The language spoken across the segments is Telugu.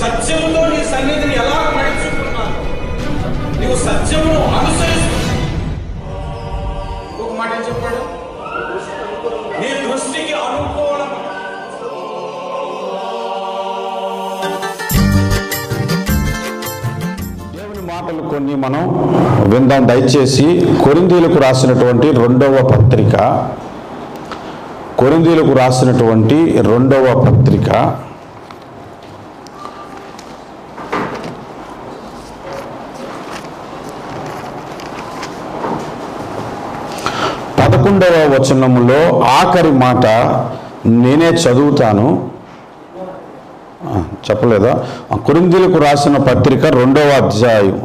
సత్యముతో నీ సన్నిధిని ఎలా నడుచుకున్నావు, నీవు సత్యమును అనుసరిస్తూ. ఒక మాట ఏం చెప్పాడు, నీ దృష్టికి అనుకూలం. దేవుని మాటలు కొన్ని మనం విందాం దయచేసి. కొరింథీయులకు రాసినటువంటి రెండవ పత్రిక, కొరింథీయులకు రాసినటువంటి రెండవ పత్రిక 11వ వచనములో ఆఖరి మాట నేనే చదువుతాను. చెప్పలేదా? కొరింథీయులకు రాసిన పత్రిక రెండవ అధ్యాయము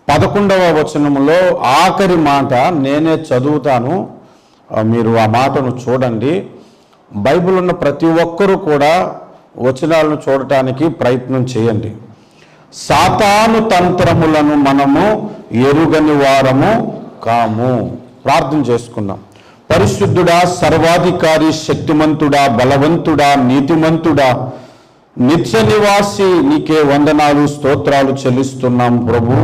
11వ వచనములో ఆఖరి మాట నేనే చదువుతాను. మీరు ఆ మాటను చూడండి. బైబిల్ ఉన్న ప్రతి ఒక్కరూ కూడా వచనాలను చూడటానికి ప్రయత్నం చేయండి. సాతాను తంత్రములను మనము ఎరుగని వారము కాము. ప్రార్థన చేసుకుందాం. పరిశుద్ధుడా, సర్వాధికారి, శక్తిమంతుడా, బలవంతుడా, నీతిమంతుడా, నిత్య నివాసి, నీకే వందనాలు స్తోత్రాలు చెల్లిస్తున్నాం ప్రభు.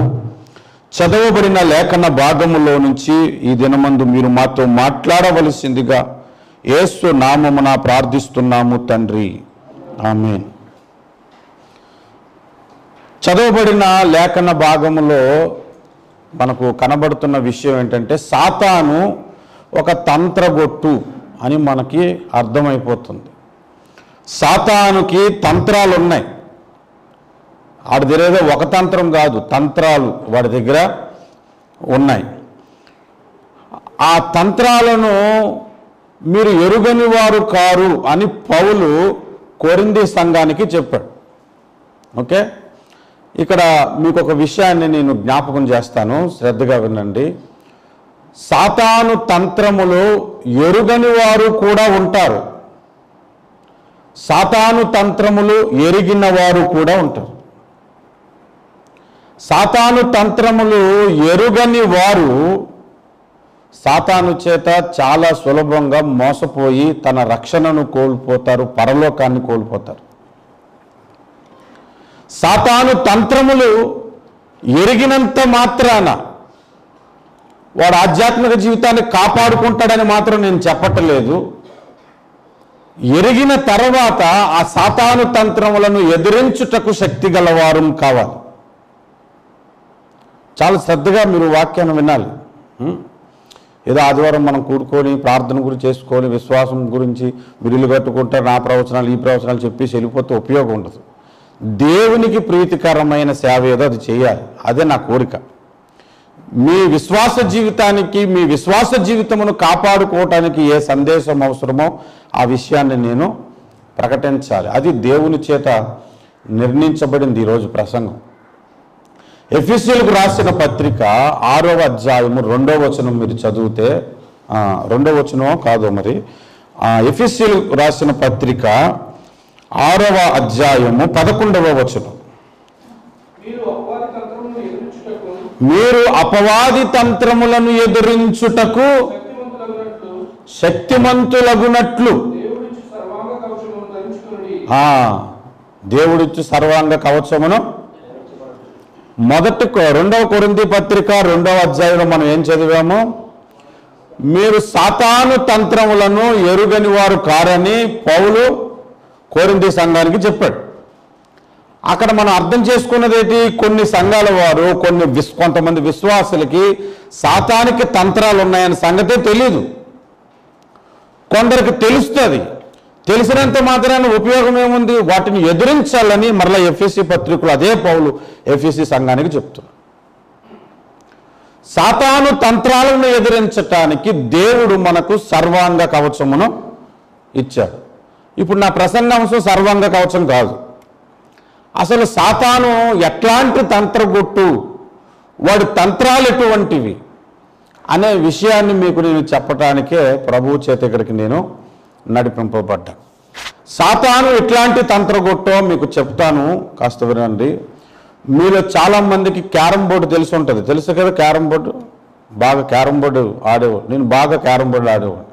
చదవబడిన లేఖన భాగములో నుంచి ఈ దినమందు మీరు మాతో మాట్లాడవలసిందిగా యేసు నామమున ప్రార్థిస్తున్నాము తండ్రి, ఆమేన్. చదవబడిన లేఖన భాగములో మనకు కనబడుతున్న విషయం ఏంటంటే సాతాను ఒక తంత్రగొట్టు అని మనకి అర్థమైపోతుంది. సాతానుకి తంత్రాలు ఉన్నాయి. వాడి దగ్గర ఒక తంత్రం కాదు, తంత్రాలు వాడి దగ్గర ఉన్నాయి. ఆ తంత్రాలను మీరు ఎరుగని వారు కారు అని పౌలు కొరింథీ సంఘానికి చెప్పాడు. ఓకే, ఇక్కడ మీకు ఒక విషయాన్ని నేను జ్ఞాపకం చేస్తాను, శ్రద్ధగా వినండి. సాతాను తంత్రములు ఎరుగని వారు కూడా ఉంటారు, సాతాను తంత్రములు ఎరిగిన వారు కూడా ఉంటారు. సాతాను తంత్రములు ఎరుగని వారు సాతాను చేత చాలా సులభంగా మోసపోయి తన రక్షణను కోల్పోతారు, పరలోకాన్ని కోల్పోతారు. సాతాను తంత్రములు ఎరిగినంత మాత్రాన వాడు ఆధ్యాత్మిక జీవితాన్ని కాపాడుకుంటాడని మాత్రం నేను చెప్పట్లేదు. ఎరిగిన తర్వాత ఆ సాతాను తంత్రములను ఎదిరించుటకు శక్తి గలవారు కావాలి. చాలా శ్రద్ధగా మీరు వాక్యాన్ని వినాలి. ఏదో ఆదివారం మనం కూడుకొని ప్రార్థన గురించి చేసుకొని విశ్వాసం గురించి మీరు ఇల్లు కట్టుకుంటారు, నా ప్రవచనాలు ఈ ప్రవచనాలు చెప్పేసి వెళ్ళిపోతే ఉపయోగం ఉండదు. దేవునికి ప్రీతికరమైన సేవ ఏదో అది చేయాలి. అదే నా కోరిక. మీ విశ్వాస జీవితానికి, మీ విశ్వాస జీవితమును కాపాడుకోవటానికి ఏ సందేశం అవసరమో ఆ విషయాన్ని నేను ప్రకటించాలి. అది దేవుని చేత నిర్ణయించబడింది. ఈరోజు ప్రసంగం ఎఫెసీయులకు రాసిన పత్రిక 6వ అధ్యాయము 2వ వచనం మీరు చదివితే, 2వ వచనం కాదు మరి, ఎఫెసీయులకు రాసిన పత్రిక 6వ అధ్యాయము 11వ వచనం. మీరు అపవాది తంత్రములను ఎదిరించుటకు శక్తిమంతులగునట్లు దేవుడిచ్చు సర్వాంగ కవచమును. 2వ కొరింథీ పత్రిక 2వ అధ్యాయంలో మనం ఏం చదివాము? మీరు సాతాను తంత్రములను ఎరుగని వారు కారని పౌలు కొరింథీ సంఘానికి చెప్పాడు. అక్కడ మనం అర్థం చేసుకున్నది ఏంటి? కొన్ని సంఘాల వారు, కొంతమంది విశ్వాసులకి సాతానికి తంత్రాలు ఉన్నాయన్న సంగతే తెలియదు. కొందరికి తెలుస్తుంది. తెలిసినంత మాత్రాన ఉపయోగం ఏముంది? వాటిని ఎదిరించాలని మరలా ఎఫెసీ పత్రికలు అదే పౌలు ఎఫెసీ సంఘానికి చెప్తున్నారు. సాతాను తంత్రాలను ఎదిరించటానికి దేవుడు మనకు సర్వాంగ కవచమును ఇచ్చాడు. ఇప్పుడు నా ప్రసంగాంశం సర్వాంగ కవచం కాదు. అసలు సాతాను ఎట్లాంటి తంత్రగొట్టు, వాడి తంత్రాలు ఎటువంటివి అనే విషయాన్ని మీకు నేను చెప్పటానికే ప్రభువు చేత ఇక్కడికి నేను నడిపింపబడ్డా. సాతాను ఎట్లాంటి తంత్రగొట్టో మీకు చెప్తాను, కాస్త వినండి. మీలో చాలామందికి క్యారమ్ బోర్డు తెలిసి ఉంటుంది. తెలుసు కదా క్యారమ్ బోర్డు? బాగా క్యారమ్ బోర్డు ఆడేవాడు. నేను బాగా క్యారమ్ బోర్డు ఆడేవాడు.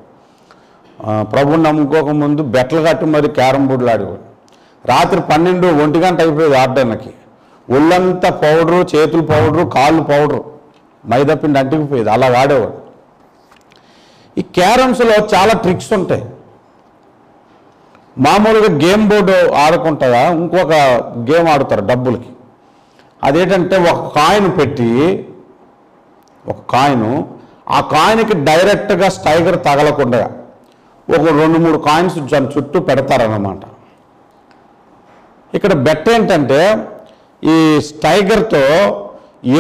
ప్రభుని నమ్ముకోక ముందు బెట్టలు కట్టి మరి క్యారం బోర్డులు ఆడేవాడు. రాత్రి 12, 1 గంట అయిపోయేది ఆడడానికి. ఒళ్ళంతా పౌడరు, చేతులు పౌడరు, కాళ్ళు పౌడరు, మైదాపిండి అంటుకుపోయేది, అలా ఆడేవాడు. ఈ క్యారమ్స్లో చాలా ట్రిక్స్ ఉంటాయి. మామూలుగా గేమ్ బోర్డు ఆడుకుంటారా, ఇంకొక గేమ్ ఆడుతారు డబ్బులకి. అదేంటంటే ఒక కాయిన్ పెట్టి, ఒక కాయిన్, ఆ కాయిన్కి డైరెక్ట్గా స్ట్రైకర్ తగలకుండా ఒక 2-3 కాయిన్స్ దాని చుట్టూ పెడతారన్నమాట. ఇక్కడ బెట్ ఏంటంటే ఈ స్ట్రైకర్తో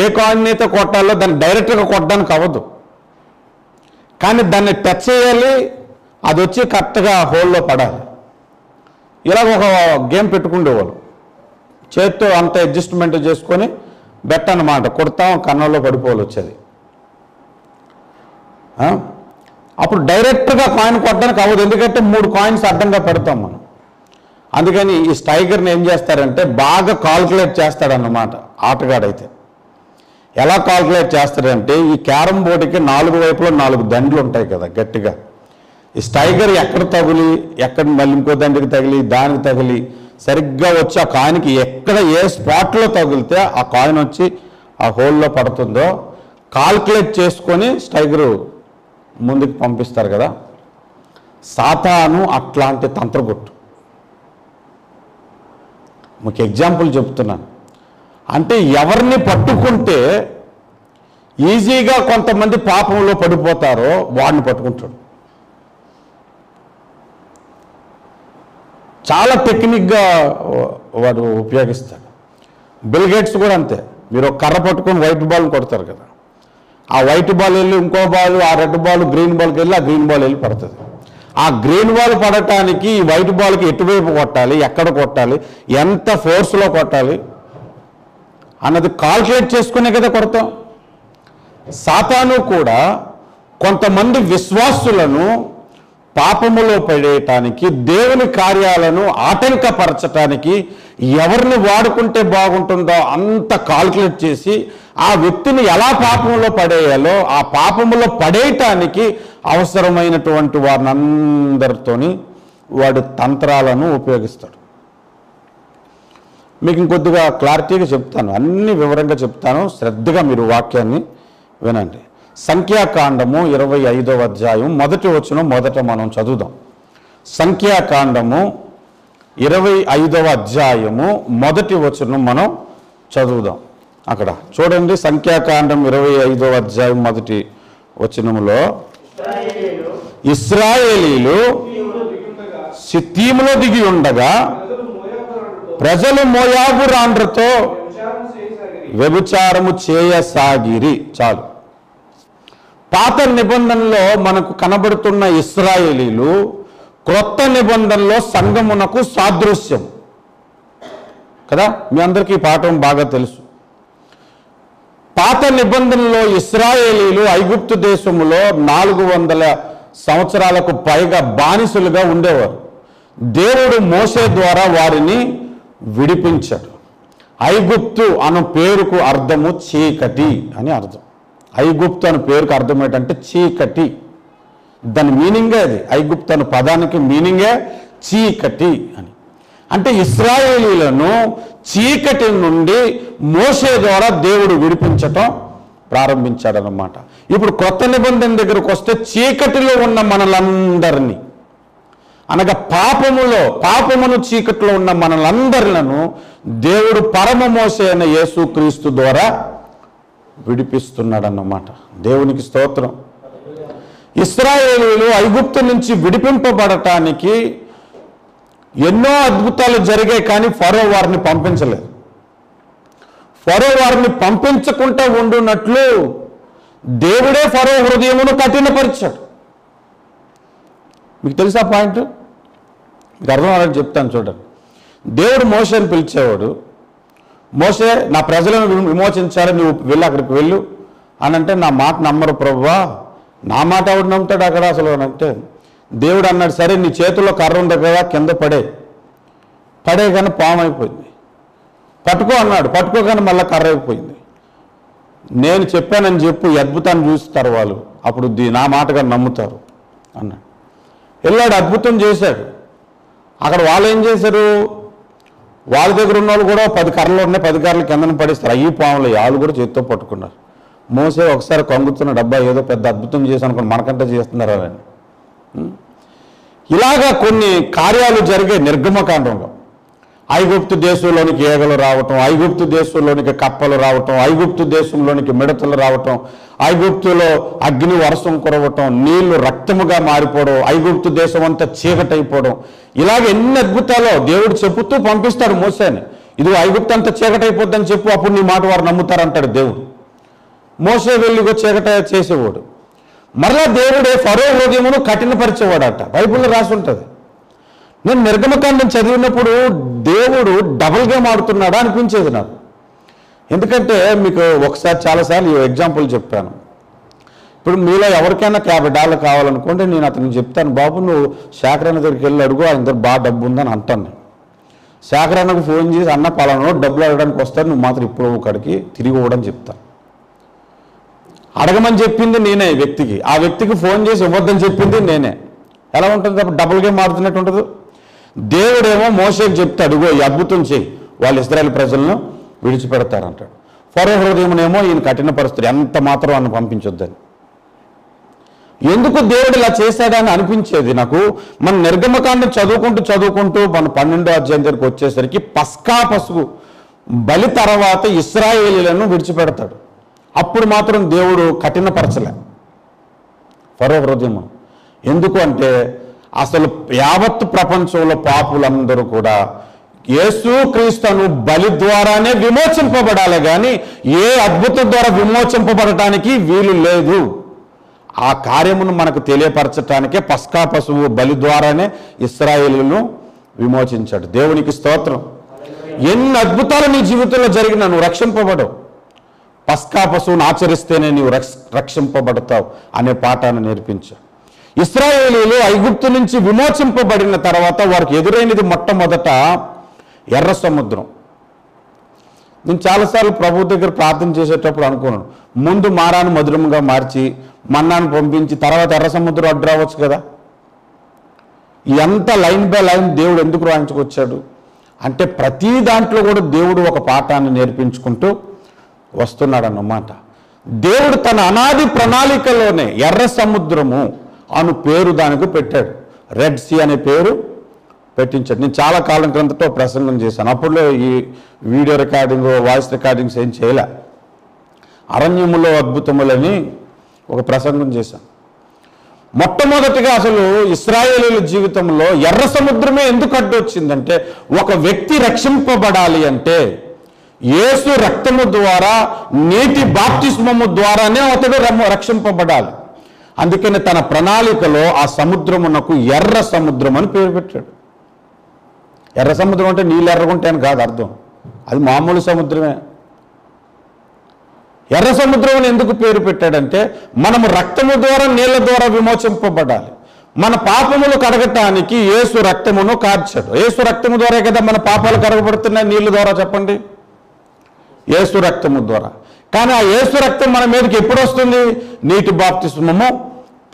ఏ కాయిన్ అయితే కొట్టాలో దాన్ని డైరెక్ట్గా కొట్టడానికి అవ్వదు, కానీ దాన్ని టచ్ చేయాలి, అది వచ్చి కరెక్ట్గా హోల్లో పడాలి. ఇలాగ ఒక గేమ్ పెట్టుకుండేవాళ్ళు. చేత్తో అంత అడ్జస్ట్మెంట్ చేసుకొని బెట్ అన్నమాట, కొడతాం, కన్నంలో పడిపోవాలి వచ్చేది. అప్పుడు డైరెక్ట్గా కాయిన్ కొట్టడానికి అవ్వదు, ఎందుకంటే 3 కాయిన్స్ అడ్డంగా పెడతాం మనం. అందుకని ఈ స్ట్రైకర్ని ఏం చేస్తారంటే బాగా కాల్కులేట్ చేస్తాడన్నమాట ఆటగాడైతే. ఎలా కాల్కులేట్ చేస్తాడంటే ఈ క్యారమ్ బోర్డుకి 4 వైపులో 4 దండ్లు ఉంటాయి కదా గట్టిగా. ఈ స్ట్రైకర్ ఎక్కడ తగిలి, ఎక్కడ మళ్ళీ ఇంకో దండికి తగిలి, దానికి తగిలి, సరిగ్గా వచ్చి ఆ కాయిన్కి ఎక్కడ ఏ స్పాట్లో తగిలితే ఆ కాయిన్ వచ్చి ఆ హోల్లో పడుతుందో కాల్కులేట్ చేసుకొని స్ట్రైకరు ముందుకు పంపిస్తారు కదా. సాతాను అట్లాంటి తంత్రగుట్టు. మీకు ఎగ్జాంపుల్ చెప్తున్నాను. అంటే ఎవరిని పట్టుకుంటే ఈజీగా కొంతమంది పాపంలో పడిపోతారో వాడిని పట్టుకుంటాడు. చాలా టెక్నిక్గా వాడు ఉపయోగిస్తాడు. బిల్ గేట్స్ కూడా అంతే. మీరు ఒక కర్ర పట్టుకొని వైట్ బాల్ కొడతారు కదా, ఆ వైట్ బాల్ వెళ్ళి ఇంకో బాల్, ఆ రెడ్ బాల్ గ్రీన్ బాల్కి వెళ్ళి ఆ గ్రీన్ బాల్ వెళ్ళి పడుతుంది. ఆ గ్రీన్ బాల్ పడటానికి ఈ వైట్ బాల్కి ఎటువైపు కొట్టాలి, ఎక్కడ కొట్టాలి, ఎంత ఫోర్స్లో కొట్టాలి అన్నది కాల్కులేట్ చేసుకునే కదా కొడతాం. సాతాను కూడా కొంతమంది విశ్వాసులను పాపములో పడేయటానికి, దేవుని కార్యాలను ఆటంకపరచటానికి ఎవరిని వాడుకుంటే బాగుంటుందో అంత కాల్కులేట్ చేసి ఆ వ్యక్తిని ఎలా పాపంలో పడేయాలో ఆ పాపములో పడేయటానికి అవసరమైనటువంటి వారిని అందరితోని వాడు తంత్రాలను ఉపయోగిస్తాడు. మీకు ఇంకొద్దిగా క్లారిటీగా చెప్తాను, అన్ని వివరంగా చెప్తాను, శ్రద్ధగా మీరు వాక్యాన్ని వినండి. సంఖ్యాకాండము 25వ అధ్యాయం 1వ వచనం మొదట మనం చదువుదాం. సంఖ్యాకాండము 25వ అధ్యాయము 1వ వచనం మనం చదువుదాం. అక్కడ చూడండి, సంఖ్యాకాండం 25వ అధ్యాయం 1వ వచనములో ఇశ్రాయేలీలు సిత్తీములో దిగి ఉండగా ప్రజలు మోయాబు రాండ్రతో వ్యభిచారము చేయసాగిరి. చాలు. పాత నిబంధనలో మనకు కనబడుతున్న ఇశ్రాయేలీలు క్రొత్త నిబంధనలో సంఘమునకు సాదృశ్యం కదా. మీ అందరికీ ఈ పాఠం బాగా తెలుసు. పాత నిబంధనలో ఇశ్రాయేలీలు ఐగుప్తు దేశములో 400 సంవత్సరాలకు పైగా బానిసలుగా ఉండేవారు. దేవుడు మోషే ద్వారా వారిని విడిపించాడు. ఐగుప్తు అను పేరుకు అర్థము చీకటి అని అర్థం. ఐగుప్తు అనే పేరుకు అర్థం ఏంటంటే చీకటి. దాని మీనింగే అది. ఐగుప్తు అనే పదానికి మీనింగే చీకటి అని. అంటే ఇశ్రాయేలీలను చీకటి నుండి మోషే ద్వారా దేవుడు విడిపించటం ప్రారంభించాడనమాట. ఇప్పుడు కొత్త నిబంధన దగ్గరకు వస్తే చీకటిలో ఉన్న మనలందరినీ, అనగా పాపమును చీకటిలో ఉన్న మనలందరిలను దేవుడు పరమ మోషే అయిన యేసుక్రీస్తు ద్వారా విడిపిస్తున్నాడన్నమాట. దేవునికి స్తోత్రం. ఇశ్రాయేలీలు ఐగుప్తు నుంచి విడిపింపబడటానికి ఎన్నో అద్భుతాలు జరిగాయి, కానీ ఫరో వారిని పంపించలేదు. ఫరో వారిని పంపించకుండా ఉండునట్లు దేవుడే ఫరో హృదయమును కఠినపరిచాడు. మీకు తెలుసా పాయింట్? మీకు అర్థం అవ్వాలని చెప్తాను చూడండి. దేవుడు మోషేని పిలిచేవాడు. మోషే, నా ప్రజలను విమోచించాలి, నువ్వు వెళ్ళి అక్కడికి వెళ్ళు అని అంటే, నా మాట నమ్మరు ప్రభువా, నా మాట ఎవడు నమ్ముతాడు అక్కడ అసలు అని అంటే, దేవుడు అన్నాడు, సరే నీ చేతిలో కర్ర ఉంది కదా, కింద పడే కానీ పాము అయిపోయింది. పట్టుకో అన్నాడు, పట్టుకోగానే మళ్ళీ కర్ర అయిపోయింది. నేను చెప్పానని చెప్పు, ఈ అద్భుతాన్ని చూస్తారు వాళ్ళు, అప్పుడు నా మాటగా నమ్ముతారు అన్నాడు. వెళ్ళాడు, అద్భుతం చేశాడు. అక్కడ వాళ్ళు ఏం చేశారు, వాళ్ళ దగ్గర ఉన్న వాళ్ళు కూడా 10 కర్రలు ఉన్నాయి, 10 కర్రలు కిందన పడిస్తారు. అయ్యి పాములు వాళ్ళు కూడా చేతితో పట్టుకున్నారు. మోసే ఒకసారి కొంగుతున్న డబ్బా ఏదో పెద్ద అద్భుతం చేసి అనుకోండి, మనకంటే చేస్తున్నారు అని. ఇలాగా కొన్ని కార్యాలు జరిగే నిర్గమకాండంలో. ఐగుప్తు దేశంలోనికి ఏగలు రావటం, ఐగుప్తు దేశంలోనికి కప్పలు రావటం, ఐగుప్తు దేశంలోనికి మిడతలు రావటం, ఐగుప్తులో అగ్ని వర్షం కురవటం, నీళ్లు రక్తముగా మారిపోవడం, ఐగుప్తు దేశం అంతా చీకటైపోవడం, ఇలాగ ఎన్ని అద్భుతాలో దేవుడు చెబుతూ పంపిస్తాడు మోసేని. ఇది ఐగుప్తు అంతా చీకటైపోద్దని చెప్పు, అప్పుడు నీ మాట వారు నమ్ముతారంటాడు దేవుడు. మోసే వెళ్ళి చీకట చేసేవాడు. మరలా దేవుడే ఫరో హృదయమును కఠినపరిచేవాడట, బైబిల్లో రాసి ఉంటుంది. నేను నిర్గమకాండం చదివినప్పుడు దేవుడు డబుల్గా మారుతున్నాడా అనిపించేది నాకు. ఎందుకంటే మీకు ఒకసారి చాలాసార్లు ఈ ఎగ్జాంపుల్ చెప్పాను. ఇప్పుడు మీలో ఎవరికైనా $50 కావాలనుకోండి, నేను అతనికి చెప్తాను, బాబు నువ్వు శాఖరాన్న దగ్గరికి వెళ్ళి అడుగు, ఆయన దగ్గర బాగా డబ్బు ఉందని అంటాను. శాఖరాన్నకు ఫోన్ చేసి అన్న పలానా డబ్బులు అడగడానికి వస్తాను, నువ్వు మాత్రం ఇప్పుడు ఒకడికి తిరిగి ఇవ్వడని చెప్తాను. అడగమని చెప్పింది నేనే వ్యక్తికి, ఆ వ్యక్తికి ఫోన్ చేసి ఇవ్వద్దని చెప్పింది నేనే. ఎలా ఉంటుంది? అప్పుడు డబుల్గా మారుతున్నట్టు ఉండదు. దేవుడేమో మోషేకి చెప్తాడు, ఇగో ఈ అద్భుతం చేయి, వాళ్ళు ఇశ్రాయేలు ప్రజలను విడిచిపెడతారంటాడు. ఫరో హృదయమునేమో ఈయన కఠిన పరిస్థితి, ఎంత మాత్రం అని పంపించొద్దని. ఎందుకు దేవుడు ఇలా చేశాడని అనిపించేది నాకు. మన నిర్గమకాండం చదువుకుంటూ మన 12వ అధ్యాయం దగ్గరికి వచ్చేసరికి పస్కా పసుపు బలి తర్వాత ఇశ్రాయేలీలను విడిచిపెడతాడు. అప్పుడు మాత్రం దేవుడు కఠినపరచలే ఫరో హృదయము. ఎందుకు అంటే అసలు యావత్ ప్రపంచంలో పాపులందరూ కూడా యేసుక్రీస్తును బలి ద్వారానే విమోచింపబడాలి, కానీ ఏ అద్భుతం ద్వారా విమోచింపబడటానికి వీలు లేదు. ఆ కార్యమును మనకు తెలియపరచటానికే పస్కా పశువు బలి ద్వారానే ఇశ్రాయేలును విమోచించాడు. దేవునికి స్తోత్రం. ఎన్ని అద్భుతాలు నీ జీవితంలో జరిగినా నువ్వు రక్షింపబడవు. పస్కా పశువును ఆచరిస్తేనే నీవు రక్షింపబడతావు అనే పాఠాన్ని నేర్పించాడు. ఇశ్రాయేలీయులు ఐగుప్తు నుంచి విమోచింపబడిన తర్వాత వారికి ఎదురైనది మొట్టమొదట ఎర్ర సముద్రం. నేను చాలాసార్లు ప్రభు దగ్గర ప్రార్థన చేసేటప్పుడు అనుకున్నాను, ముందు మారాను మధురముగా మార్చి మన్నాను పంపించి తర్వాత ఎర్ర సముద్రం అడ్డు రావచ్చు కదా. ఎంత లైన్ బై లైన్ దేవుడు ఎందుకు రాయించుకొచ్చాడు అంటే ప్రతి దాంట్లో కూడా దేవుడు ఒక పాఠాన్ని నేర్పించుకుంటూ వస్తున్నాడు అన్నమాట. దేవుడు తన అనాది ప్రణాళికలోనే ఎర్ర సముద్రము అను పేరు దానికి పెట్టాడు. రెడ్ సీ అనే పేరు పెట్టించాడు. నేను చాలా కాలం క్రిందట ప్రసంగం చేశాను. అప్పుడులో ఈ వీడియో రికార్డింగ్, వాయిస్ రికార్డింగ్స్ ఏం చేయలే. అరణ్యములో అద్భుతములని ఒక ప్రసంగం చేశాను. మొట్టమొదటిగా అసలు ఇశ్రాయేలీయుల జీవితంలో ఎర్ర సముద్రమే ఎందుకు అడ్డొచ్చిందంటే, ఒక వ్యక్తి రక్షింపబడాలి అంటే యేసు రక్తము ద్వారా, నీటి బాప్తిస్మము ద్వారానే అతడు రక్షింపబడాలి. అందుకని తన ప్రణాళికలో ఆ సముద్రమునకు ఎర్ర సముద్రం అని పేరు పెట్టాడు. ఎర్ర సముద్రం అంటే నీళ్ళు ఎర్రగుంటాయని కాదు అర్థం, అది మామూలు సముద్రమే. ఎర్ర సముద్రం అని ఎందుకు పేరు పెట్టాడంటే, మనము రక్తము ద్వారా, నీళ్ళ ద్వారా విమోచింపబడాలి. మన పాపములు కడగటానికి యేసు రక్తమును కార్చాడు. యేసు రక్తము ద్వారా కదా మన పాపాలు కడగబడుతున్నాయి. నీళ్ళ ద్వారా చెప్పండి, యేసు రక్తము ద్వారా. కానీ ఆ యేసు రక్తం మన మీదకి ఎప్పుడు వస్తుంది? నీటి బాప్తిస్మము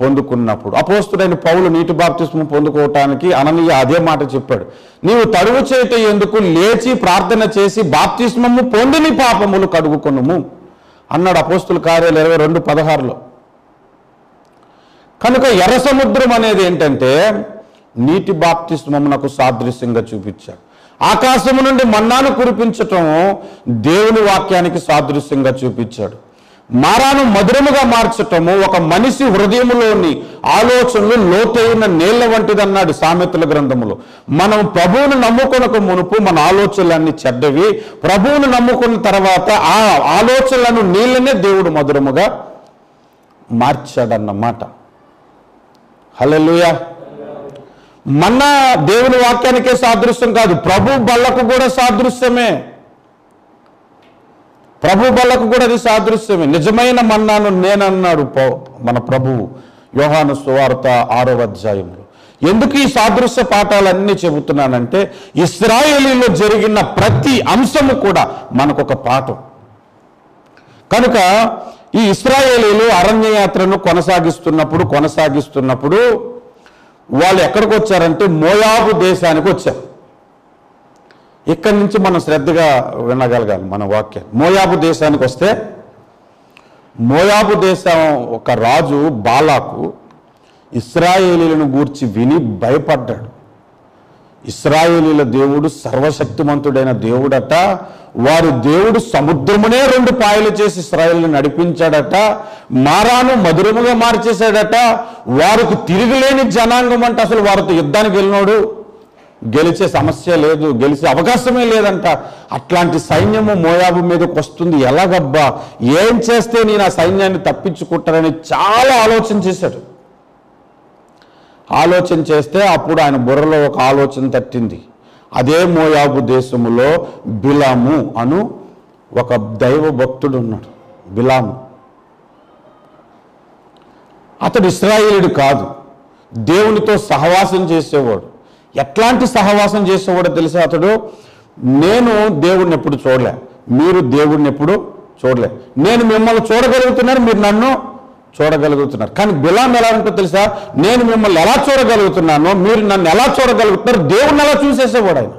పొందుకున్నప్పుడు. అపోస్తుడైన పౌలు నీటి బాప్తిస్మం పొందుకోవటానికి అననీయ అదే మాట చెప్పాడు, నీవు తడువు చేత ఎందుకు లేచి ప్రార్థన చేసి బాప్తిస్మము పొంది నీ పాపములు కడుగుకొనుము అన్నాడు అపోస్తుల కార్యాలు 22:16. కనుక ఎర్ర సముద్రం అనేది ఏంటంటే నీటి బాప్తిస్మమునకు సాదృశ్యంగా చూపించాడు. ఆకాశము నుండి మన్నాను కురిపించటం దేవుని వాక్యానికి సాదృశ్యంగా చూపించాడు. మారాను మధురముగా మార్చటము ఒక మనిషి హృదయములోని ఆలోచనలు లోతైన నీళ్ల వంటిదన్నాడు సామెతల గ్రంథములో. మనం ప్రభువును నమ్ముకొనక మునుపు మన ఆలోచనలన్నీ చెడ్డవి. ప్రభువును నమ్ముకున్న తర్వాత ఆ ఆలోచనలను నీళ్ళనే దేవుడు మధురముగా మార్చాడన్నమాట. హల్లెలూయా. మన్నా దేవుని వాక్యానికే సాదృశ్యం కాదు, ప్రభు బల్లకు కూడా సాదృశ్యమే. ప్రభు బల్లకు కూడా అది సాదృశ్యమే. నిజమైన మన్నాను నేనన్నాడు మన ప్రభువు యోహాను సువార్త 6వ అధ్యాయంలో. ఎందుకు ఈ సాదృశ్య పాఠాలన్నీ చెబుతున్నానంటే, ఇశ్రాయేలీలో జరిగిన ప్రతి అంశము కూడా మనకొక పాఠం. కనుక ఈ ఇశ్రాయేలీలు అరణ్యయాత్రను కొనసాగిస్తున్నప్పుడు వాళ్ళు ఎక్కడికి వచ్చారంటే మోయాబు దేశానికి వచ్చారు. ఇక్కడి నుంచి మనం శ్రద్ధగా వినగలగాలి మన వాక్యం. మోయాబు దేశానికి వస్తే, మోయాబు దేశం ఒక రాజు బాలాకు ఇశ్రాయేలీలను గూర్చి విని భయపడ్డాడు. ఇశ్రాయేలీల దేవుడు సర్వశక్తిమంతుడైన దేవుడట, వారి దేవుడు సముద్రమునే 2 పాయలు చేసి ఇశ్రాయేలుని నడిపించాడట, మారాను మధురముగా మార్చేశాడట, వారికి తిరిగిలేని జనాంగం అంటే అసలు వారితో యుద్ధానికి వెళ్ళినోడు గెలిచే సమస్య లేదు, గెలిచే అవకాశమే లేదంట. అట్లాంటి సైన్యము మోయాబు మీదకి వస్తుంది, ఎలాగబ్బా, ఏం చేస్తే నేను ఆ సైన్యాన్ని తప్పించుకుంటానని చాలా ఆలోచన చేశాడు. ఆలోచన చేస్తే అప్పుడు ఆయన బుర్రలో ఒక ఆలోచన తట్టింది. అదే మోయాబు దేశములో బిలాము అను ఒక దైవ భక్తుడు ఉన్నాడు. బిలాము అతడు ఇశ్రాయేలుడు కాదు, దేవునితో సహవాసం చేసేవాడు. ఎట్లాంటి సహవాసం చేసేవాడో తెలుసా అతడు? నేను దేవుడిని ఎప్పుడు చూడలే, మీరు దేవుడిని ఎప్పుడు చూడలే, నేను మిమ్మల్ని చూడగలుగుతున్నారు, మీరు నన్ను చూడగలుగుతున్నారు. కానీ బిలాం ఎలా ఉంటుందో తెలుసా? నేను మిమ్మల్ని ఎలా చూడగలుగుతున్నానో మీరు నన్ను ఎలా చూడగలుగుతున్నారు, దేవుడిని ఎలా చూసేసేవాడు ఆయన.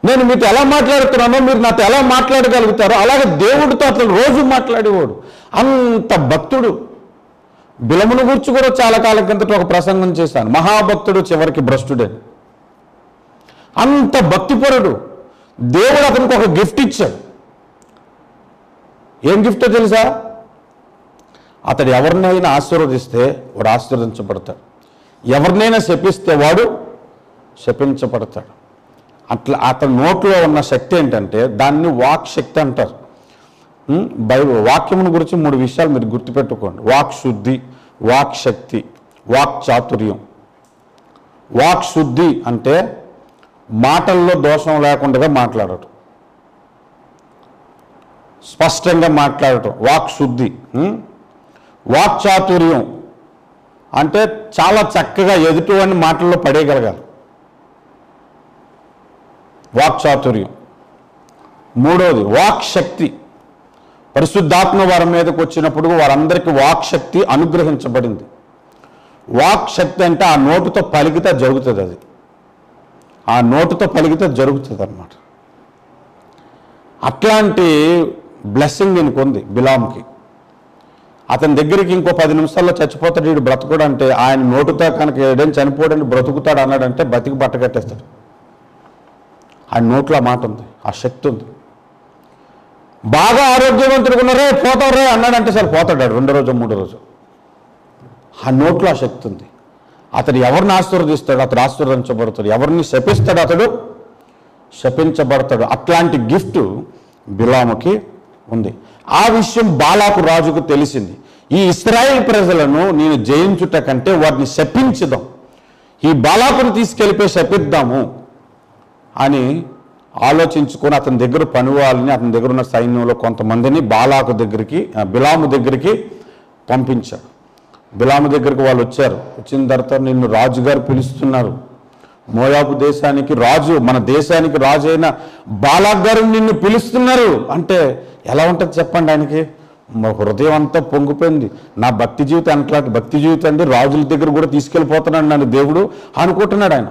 నేను మీతో ఎలా మాట్లాడుతున్నానో మీరు నాతో ఎలా మాట్లాడగలుగుతారో అలాగే దేవుడితో అతను రోజు మాట్లాడేవాడు. అంత భక్తుడు. బిలమును గురించి కూడా చాలా కాలం కిందట ఒక ప్రసంగం చేశాను, మహాభక్తుడు చివరికి భ్రష్టుడని. అంత భక్తిపరుడు. దేవుడు అతనికి ఒక గిఫ్ట్ ఇచ్చాడు. ఏం గిఫ్టో తెలుసా? అతడు ఎవరినైనా ఆశీర్వదిస్తే వాడు ఆశీర్వదించబడతాడు, ఎవరినైనా శపిస్తే వాడు శపించబడతాడు. అట్లా అతని నోట్లో ఉన్న శక్తి ఏంటంటే దాన్ని వాక్ శక్తి అంటారు. బైబిల్ వాక్యమును గురించి 3 విషయాలు మీరు గుర్తుపెట్టుకోండి. వాక్ శుద్ధి, వాక్ శక్తి, వాక్ చాతుర్యం. వాక్ శుద్ధి అంటే మాటల్లో దోషం లేకుండా మాట్లాడటం, స్పష్టంగా మాట్లాడటం వాక్ శుద్ధి. వాక్ చాతుర్యం అంటే చాలా చక్కగా ఎదుటివాడిని మాటల్లో పడేయగలగాలి, వాక్ చాతుర్యం. 3వది వాక్ శక్తి. పరిశుద్ధాత్మ వారి మీదకి వచ్చినప్పుడు వారందరికీ వాక్ శక్తి అనుగ్రహించబడింది. వాక్ శక్తి అంటే ఆ నోటుతో పలికితే జరుగుతుంది, అది ఆ నోటుతో పలికితే జరుగుతుంది అన్నమాట. అట్లాంటి బ్లెస్సింగ్ ఈయనకు ఉంది బిలాంకి. అతని దగ్గరికి ఇంకో 10 నిమిషాల్లో చచ్చిపోతాడు వీడు బ్రతుకుడు అంటే, ఆయన నోటుతో కనుక ఏదైనా చనిపోవడానికి బ్రతుకుతాడు అన్నాడంటే బతికి బట్టకట్టేస్తాడు. ఆయన నోట్లో మాట ఉంది, ఆ శక్తి ఉంది. బాగా ఆరోగ్యవంతుడు ఉన్నారే పోతారే అన్నాడంటే సరే పోతాడు, 2వ రోజు 3వ రోజు. ఆ నోట్లో ఆ శక్తి ఉంది. అతడు ఎవరిని ఆశీర్వదిస్తాడు అతడు ఆశీర్వదించబడతాడు, ఎవరిని శపిస్తాడు అతడు శపించబడతాడు. అట్లాంటి గిఫ్ట్ బిలాముకి ఉంది. ఆ విషయం బాలాకు రాజుకు తెలిసింది. ఈ ఇశ్రాయేల్ ప్రజలను నేను జయించుట కంటే వారిని శపించుదాం, ఈ బాలాకును తీసుకెళ్ళిపోయి శపిద్దాము అని ఆలోచించుకొని అతని దగ్గర పనివాళ్ళని, అతని దగ్గర ఉన్న సైన్యంలో కొంతమందిని బిలాము దగ్గరికి పంపించాడు. బిలాము దగ్గరికి వాళ్ళు వచ్చారు. వచ్చిన తర్వాత నిన్ను రాజుగారు పిలుస్తున్నారు, మోయాబు దేశానికి రాజు, మన దేశానికి రాజు అయిన బాలాక్ గారు నిన్ను పిలుస్తున్నారు అంటే ఎలా ఉంటుంది చెప్పండి? ఆయనకి హృదయం అంతా పొంగిపోయింది. నా భక్తి జీవితం అట్లాంటి భక్తి జీవితం అండి, రాజుల దగ్గర కూడా తీసుకెళ్ళిపోతున్నాడు నన్ను దేవుడు అనుకుంటున్నాడు ఆయన.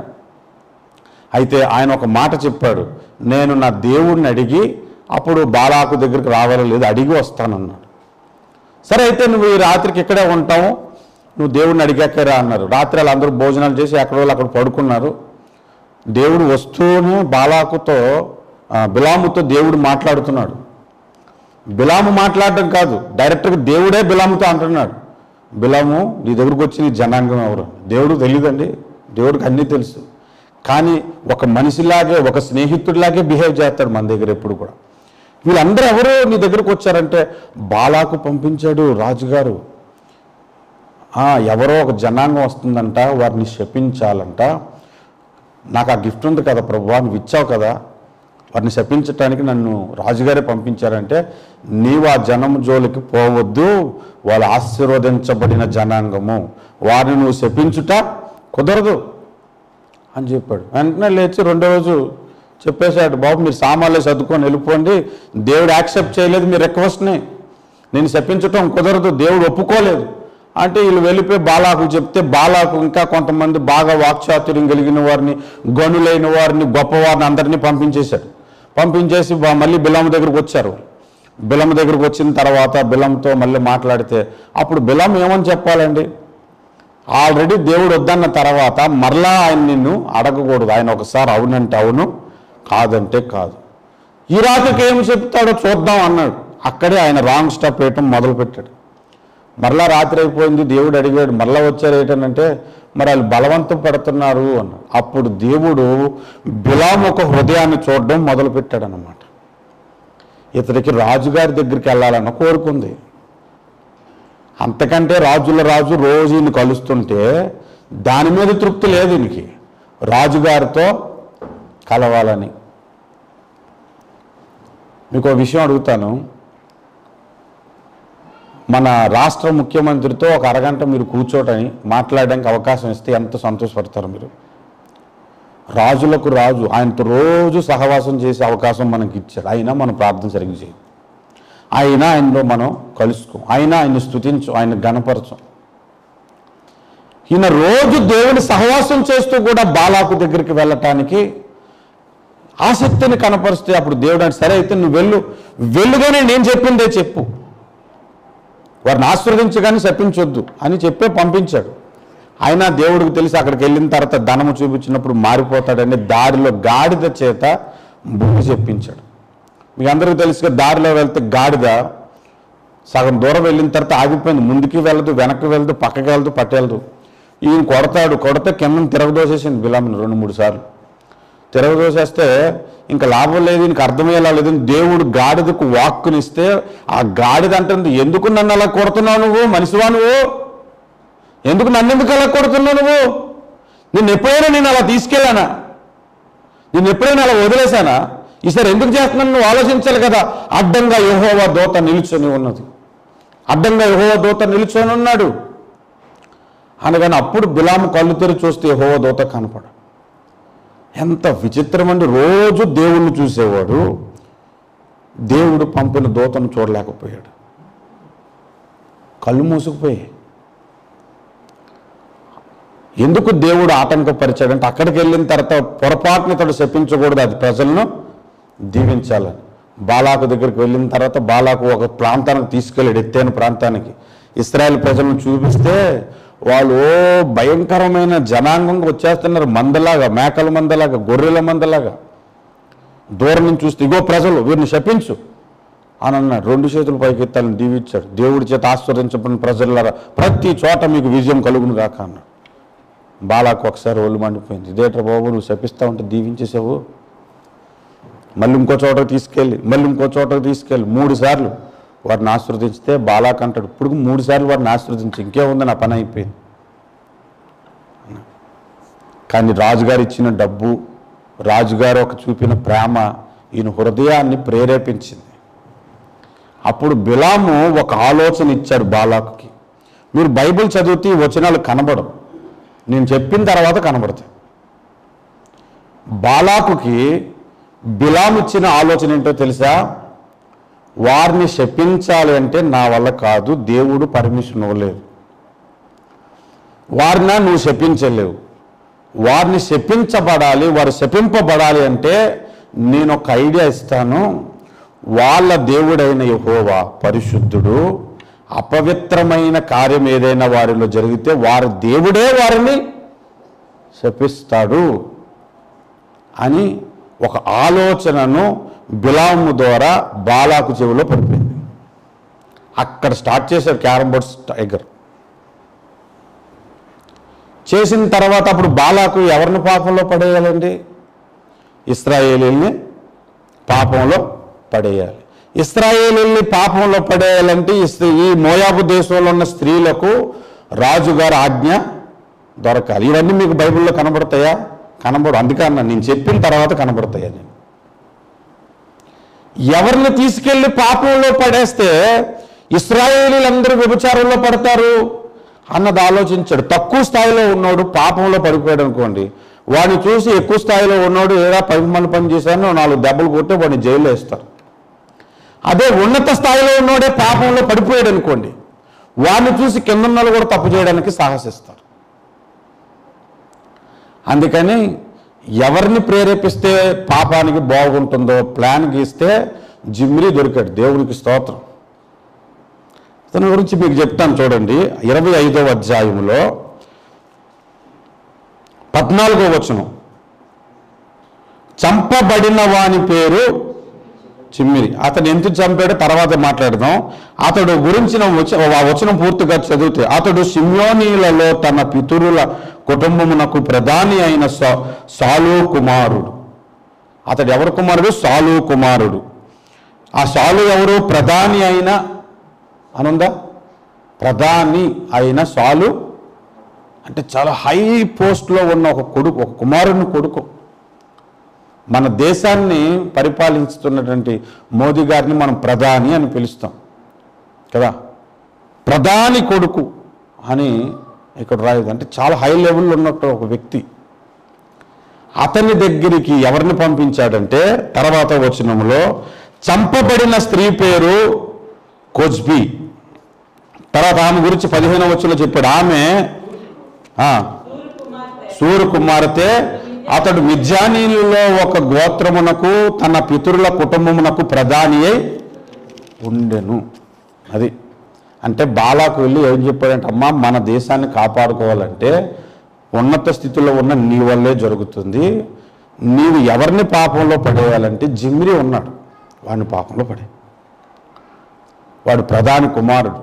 అయితే ఆయన ఒక మాట చెప్పాడు, నేను నా దేవుడిని అడిగి అప్పుడు బాలాకు దగ్గరికి రావాలో లేదు అడిగి వస్తానన్నాడు. సరే అయితే నువ్వు ఈ రాత్రికి ఇక్కడే ఉంటావు, నువ్వు దేవుడిని అడిగాకరా అన్నారు. రాత్రి వాళ్ళందరూ భోజనాలు చేసి ఎక్కడో అక్కడ పడుకున్నారు. దేవుడు వస్తూనే బిలాముతో దేవుడు మాట్లాడుతున్నాడు. బిలాము మాట్లాడడం కాదు, డైరెక్ట్గా దేవుడే బిలాముతో అంటున్నాడు, బిలాము నీ దగ్గరకు వచ్చి నీ జనాంగం ఎవరు? దేవుడు తెలియదండి, దేవుడికి అన్నీ తెలుసు. కానీ ఒక మనిషిలాగే ఒక స్నేహితుడిలాగే బిహేవ్ చేస్తాడు మన దగ్గర ఎప్పుడు కూడా. వీళ్ళందరూ ఎవరు నీ దగ్గరకు వచ్చారంటే బాలాకు పంపించాడు రాజుగారు. ఎవరో ఒక జనాంగం వస్తుందంట, వారిని శపించాలంట. నాకు ఆ గిఫ్ట్ ఉంది కదా ప్రభువా, నువ్వు ఇచ్చావు కదా, వారిని శపించటానికి నన్ను రాజుగారే పంపించారంటే నీవు ఆ జనం జోలికి పోవద్దు, వాళ్ళు ఆశీర్వదించబడిన జనాంగము, వారిని నువ్వు శపించుట కుదరదు అని చెప్పాడు. వెంటనే లేచి 2వ రోజు చెప్పేశాడు, బాబు మీరు సామాన్లు సర్దుకొని వెళ్ళిపోండి, దేవుడు యాక్సెప్ట్ చేయలేదు మీ రిక్వెస్ట్ని, నేను శపించటం కుదరదు, దేవుడు ఒప్పుకోలేదు అంటే వీళ్ళు వెళ్ళిపోయి బాలాకు చెప్తే బాలాకు ఇంకా కొంతమంది బాగా వాక్చాతుర్యం కలిగిన వారిని, గనులైన వారిని, గొప్పవారిని అందరినీ పంపించేశాడు. పంపించేసి మళ్ళీ బిలాము దగ్గరకు వచ్చారు. బిలాము దగ్గరకు వచ్చిన తర్వాత బిలాముతో మళ్ళీ మాట్లాడితే అప్పుడు బిలాము ఏమని చెప్పాలండి? ఆల్రెడీ దేవుడు వద్దన్న తర్వాత మరలా ఆయన నిన్ను అడగకూడదు. ఆయన ఒకసారి అవునంటే అవును, కాదంటే కాదు. ఈ రాత్రికి ఏం చెప్తాడో చూద్దాం అన్నాడు. అక్కడే ఆయన రాంగ్ స్టెప్ వేయటం మొదలుపెట్టాడు. మరలా రాత్రి అయిపోయింది, దేవుడు అడిగాడు, మరలా వచ్చారు ఏంటంటే మరి వాళ్ళు బలవంతం పెడుతున్నారు అన్నాడు. అప్పుడు దేవుడు బిలాము ఒక హృదయాన్ని చూడడం మొదలుపెట్టాడు అన్నమాట. ఇతడికి రాజుగారి దగ్గరికి వెళ్ళాలన్న కోరుకుంది. అంతకంటే రాజుల రాజు రోజు ఈయన కలుస్తుంటే దాని మీద తృప్తి లేదు ఈయనకి, రాజుగారితో కలవాలని. మీకు ఒక విషయం అడుగుతాను. మన రాష్ట్ర ముఖ్యమంత్రితో ఒక అరగంట మీరు కూర్చోటని మాట్లాడడానికి అవకాశం ఇస్తే ఎంత సంతోషపడతారు మీరు? రాజులకు రాజు, ఆయనతో రోజు సహవాసం చేసే అవకాశం మనకి ఇచ్చాడు. అయినా మనం ప్రార్థన సరిగ్గా చేయం, అయినా ఆయనలో మనం కలుసుకోం, అయినా ఆయన్ని స్తుతించం, ఆయన గణపరచం. ఈయన రోజు దేవుని సహవాసం చేస్తూ కూడా బాలాకు దగ్గరికి వెళ్ళటానికి ఆసక్తిని కనపరిస్తే అప్పుడు దేవుడు అంటే సరే అయితే నువ్వు వెళ్ళుగానే నేను చెప్పిందే చెప్పు, వారిని ఆశీర్వదించగానే శపించొద్దు అని చెప్పే పంపించాడు. అయినా దేవుడికి తెలిసి అక్కడికి వెళ్ళిన తర్వాత ధనము చూపించినప్పుడు మారిపోతాడని దారిలో గాడిద చేత బుద్ధి చెప్పించాడు. మీకు అందరికీ తెలుసుగా దారిలో వెళ్తే గాడిద సగం దూరం వెళ్ళిన తర్వాత ఆగిపోయింది, ముందుకి వెళ్ళదు, వెనక్కి వెళ్ళదు, పక్కకి వెళ్ళదు, పట్టేళ్ళదు. ఈయన కొడితే కింద తిరగదోసేసింది బిలాముని 2-3 సార్లు. తిరగదోసేస్తే ఇంకా లాభం లేదు, ఈయనకి అర్థమయ్యేలా లేదు. దేవుడు గాడిదకు వాక్కునిస్తే ఆ గాడిద అంటుంది, ఎందుకు నన్ను అలా కొడుతున్నావు నువ్వు? మనిషివా నువ్వు? ఎందుకు నన్నెందుకు అలా కొడుతున్నావు నువ్వు? నిన్ను ఎప్పుడైనా నేను అలా తీసుకెళ్ళానా? నిన్ను ఎప్పుడైనా అలా వదిలేశానా? ఈసారి ఎందుకు చేస్తున్నాను నువ్వు ఆలోచించాలి కదా. అడ్డంగా యెహోవా దూత నిలుచొని ఉన్నది, అడ్డంగా యెహోవా దూత నిలుచొని ఉన్నాడు అనగానే అప్పుడు బిలాము కళ్ళు తెరి చూస్తే యెహోవా దూత కనపడ. ఎంత విచిత్రమండి, రోజు దేవుణ్ణి చూసేవాడు దేవుడు పంపిన దూతను చూడలేకపోయాడు, కళ్ళు మూసుకుపోయాయి. ఎందుకు దేవుడు ఆటంకపరిచాడంటే అక్కడికి వెళ్ళిన తర్వాత పొరపాటుని తను శపించకూడదు, అది ప్రజలను దీవించాలని. బాలాకు దగ్గరికి వెళ్ళిన తర్వాత బాలాకు ఒక ప్రాంతానికి తీసుకెళ్ళాడు, ఎత్తైన ప్రాంతానికి. ఇశ్రాయేల్ ప్రజలను చూపిస్తే వాళ్ళు భయంకరమైన జనాంగంగా వచ్చేస్తున్నారు, మందలాగా, మేకల మందలాగా, గొర్రెల మందలాగా. దూరం నుంచి చూస్తే ఇగో ప్రజలు, వీరిని శపించు అని అన్నాడు. 2 చేతులు పైకి ఎత్తాలని దీవించాడు. దేవుడి చేత ఆశీర్వదించబడిన ప్రజలారా ప్రతి చోట మీకు విజయం కలుగును గాక అన్నాడు. బాలాకు ఒకసారి ఒళ్ళు మండిపోయింది, ఇదేట్రా బాబు నువ్వు శపిస్తా ఉంటే దీవించేసావు, మళ్ళీ ఇంకో చోటకు తీసుకెళ్ళి 3 సార్లు వారిని ఆశీర్వదించితే బాలాకు అంటాడు, ఇప్పుడు 3 సార్లు వారిని ఆశీర్వదించి ఇంకేముంది, నా పని అయిపోయింది. కానీ రాజుగారు ఇచ్చిన డబ్బు, రాజుగారు ఒక చూపిన ప్రేమ ఈయన హృదయాన్ని ప్రేరేపించింది. అప్పుడు బిలాము ఒక ఆలోచన ఇచ్చాడు బాలాకుకి. మీరు బైబిల్ చదివితే ఈ వచనాలు కనబడవు, నేను చెప్పిన తర్వాత కనబడతాయి. బాలాకుకి బిలాము ఇచ్చిన ఆలోచన ఏంటో తెలుసా? వారిని శపించాలి అంటే నా వల్ల కాదు, దేవుడు పర్మిషన్ ఇవ్వలేదు. వారిని నువ్వు శపించలేవు, వారిని శపించబడాలి, వారు శపింపబడాలి అంటే నేను ఒక ఐడియా ఇస్తాను. వాళ్ళ దేవుడైన యెహోవా పరిశుద్ధుడు, అపవిత్రమైన కార్యం ఏదైనా వారిలో జరిగితే వారి దేవుడే వారిని శపిస్తాడు అని ఒక ఆలోచనను బిలాము ద్వారా బాలాకు చెవిలో పడిపోయింది. అక్కడ స్టార్ట్ చేశాడు క్యారమ్ బోర్డ్స్ టైగర్. చేసిన తర్వాత అప్పుడు బాలాకు ఎవరిని పాపంలో పడేయాలండి? ఇశ్రాయేలీల్ని పాపంలో పడేయాలి. ఇశ్రాయేలీల్ని పాపంలో పడేయాలంటే ఈ మోయాబు దేశంలో ఉన్న స్త్రీలకు రాజుగారి ఆజ్ఞ దొరకాలి. ఇవన్నీ మీకు బైబిల్లో కనబడతాయా? కనబడు. అందుకే అన్నా నేను చెప్పిన తర్వాత కనబడతాయా. నేను ఎవరిని తీసుకెళ్లి పాపంలో పడేస్తే ఇశ్రాయేలీలందరూ వ్యభిచారంలో పడతారు అన్నది ఆలోచించాడు. తక్కువ స్థాయిలో ఉన్నోడు పాపంలో పడిపోయాడు అనుకోండి, వాడిని చూసి ఎక్కువ స్థాయిలో ఉన్నోడు ఏదో పని పని చేశాను 4 దెబ్బలు కొట్టి వాడిని జైల్లో వేస్తారు. అదే ఉన్నత స్థాయిలో ఉన్నోడే పాపంలో పడిపోయాడు అనుకోండి, వాడిని చూసి కింద కూడా తప్పు చేయడానికి సాహసిస్తారు. అందుకని ఎవరిని ప్రేరేపిస్తే పాపానికి బాగుంటుందో ప్లాన్ గీస్తే జిమ్రీ దొరికాడు. దేవునికి స్తోత్రం. తన గురించి మీకు చెప్తాను చూడండి. 25వ అధ్యాయంలో 14వ వచనం, చంపబడిన వాని పేరు జిమ్రీ. అతను ఎందుకు చంపాడో తర్వాత మాట్లాడదాం. అతడు గురించిన వచనం పూర్తిగా చదివితే, అతడు షిమ్యోనీలలో తన పితరుల కుటుంబమునకు ప్రధాని అయిన సాలు కుమారుడు. అతడు ఎవరు కుమారుడు? సాలు కుమారుడు. ఆ సాలు ఎవరు? ప్రధాని అయిన అనుందా? ప్రధాని అయిన సాలు అంటే చాలా హై పోస్ట్లో ఉన్న ఒక కొడుకు, ఒక కుమారుని కొడుకు. మన దేశాన్ని పరిపాలిస్తున్నటువంటి మోదీ గారిని మనం ప్రధాని అని పిలుస్తాం కదా. ప్రధాని కొడుకు అని ఇక్కడ రాయదు. అంటే చాలా హై లెవెల్లో ఉన్నట్టు ఒక వ్యక్తి. అతని దగ్గరికి ఎవరిని పంపించాడంటే తర్వాత వచనంలో చంపబడిన స్త్రీ పేరు కొజ్బీ. తర్వాత ఆమె గురించి 15వ వచనంలో చెప్పాడు. ఆమె సూరు కుమార్తె. అతడు మిద్యానీయులలో ఒక గోత్రమునకు తన పితరుల కుటుంబమునకు ప్రధాని అయి ఉండెను. అది అంటే బాలాకు వెళ్ళి ఏం చెప్పాడంటే, అమ్మా మన దేశాన్ని కాపాడుకోవాలంటే ఉన్నత స్థితిలో ఉన్న నీ వల్లే జరుగుతుంది. నీవు ఎవరిని పాపంలో పడేయాలంటే జిమ్రీ ఉన్నాడు, వాడిని పాపంలో పడే. వాడు ప్రధాని కుమారుడు,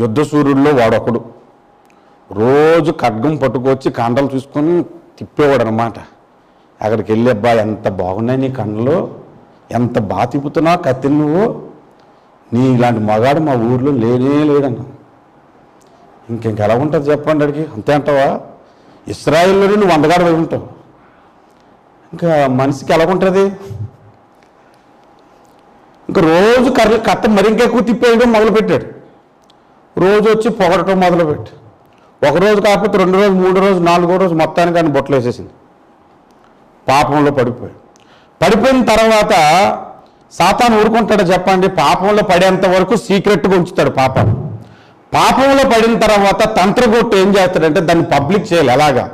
యుద్ధ సూర్యుల్లో వాడొకడు. రోజు ఖడ్గం పట్టుకొచ్చి కండలు చూసుకొని తిప్పేవాడు అనమాట. అక్కడికి వెళ్ళి, అబ్బాయి ఎంత బాగున్నాయి నీ కండలు, ఎంత బాగా తిప్పుతున్నావు కత్తిని నువ్వు, నీ ఇలాంటి మగాడు మా ఊర్లో లేనే లేడన్నా. ఇంకెలా ఉంటుంది చెప్పండి అడిగి. అంతే అంటావా? ఇస్రాయిల్లోనే నువ్వు వందగాడు వెళ్ళి ఉంటావు, ఇంకా మనిషికి ఎలాగుంటుంది? ఇంకా రోజు కత్త మరి ఇంకెక్కువ తిప్పేయడం మొదలుపెట్టాడు. రోజు వచ్చి పొగడటం మొదలుపెట్టి, ఒకరోజు కాకపోతే 2 రోజు 3 రోజు 4వ రోజు మొత్తానికి ఆయన బొట్టలు వేసేసింది. పాపంలో పడిపోయిన తర్వాత సాతాను ఊరుకుంటాడు చెప్పండి? పాపంలో పడేంత వరకు సీక్రెట్గా ఉంచుతాడు పాపాన్ని. పాపంలో పడిన తర్వాత తంత్రగొట్టు ఏం చేస్తాడంటే దాన్ని పబ్లిక్ చేయాలి. ఎలాగా?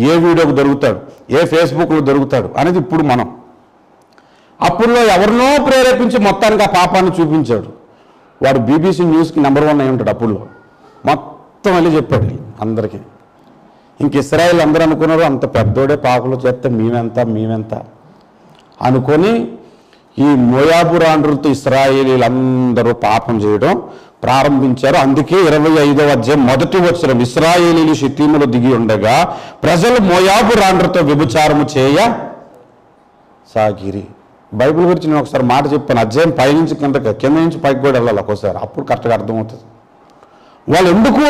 ఏ వీడియోకి దొరుకుతాడు, ఏ ఫేస్బుక్లో దొరుకుతాడు అనేది ఇప్పుడు మనం. అప్పుడులో ఎవరినో ప్రేరేపించి మొత్తానికి ఆ పాపాన్ని చూపించాడు. వాడు BBC న్యూస్కి నెంబర్ 1 అయి ఉంటాడు. అప్పుడులో మొత్తం వెళ్ళి చెప్పాడు అందరికీ. ఇంక ఇస్రాయేల్ అందరూ అనుకున్నారు అంత పెద్దోడే పాపలు చేస్తే మేమెంత అనుకొని ఈ మోయాబు రాండ్రులతో ఇశ్రాయేలీలందరూ పాపం చేయడం ప్రారంభించారు. అందుకే 25వ అధ్యాయం 1వ వచనం, ఇశ్రాయేలీలు షిత్తీములో దిగి ఉండగా ప్రజలు మోయాబు రాండ్రుతో వ్యభిచారము చేయ సాగిరి. బైబిల్ గురించి నేను ఒకసారి మాట చెప్పాను. అధ్యాయం పైనుంచి కింద నుంచి పైకి కూడా వెళ్ళాలి ఒక్కోసారి, అప్పుడు కరెక్ట్గా అర్థమవుతుంది. వాళ్ళు ఎందుకు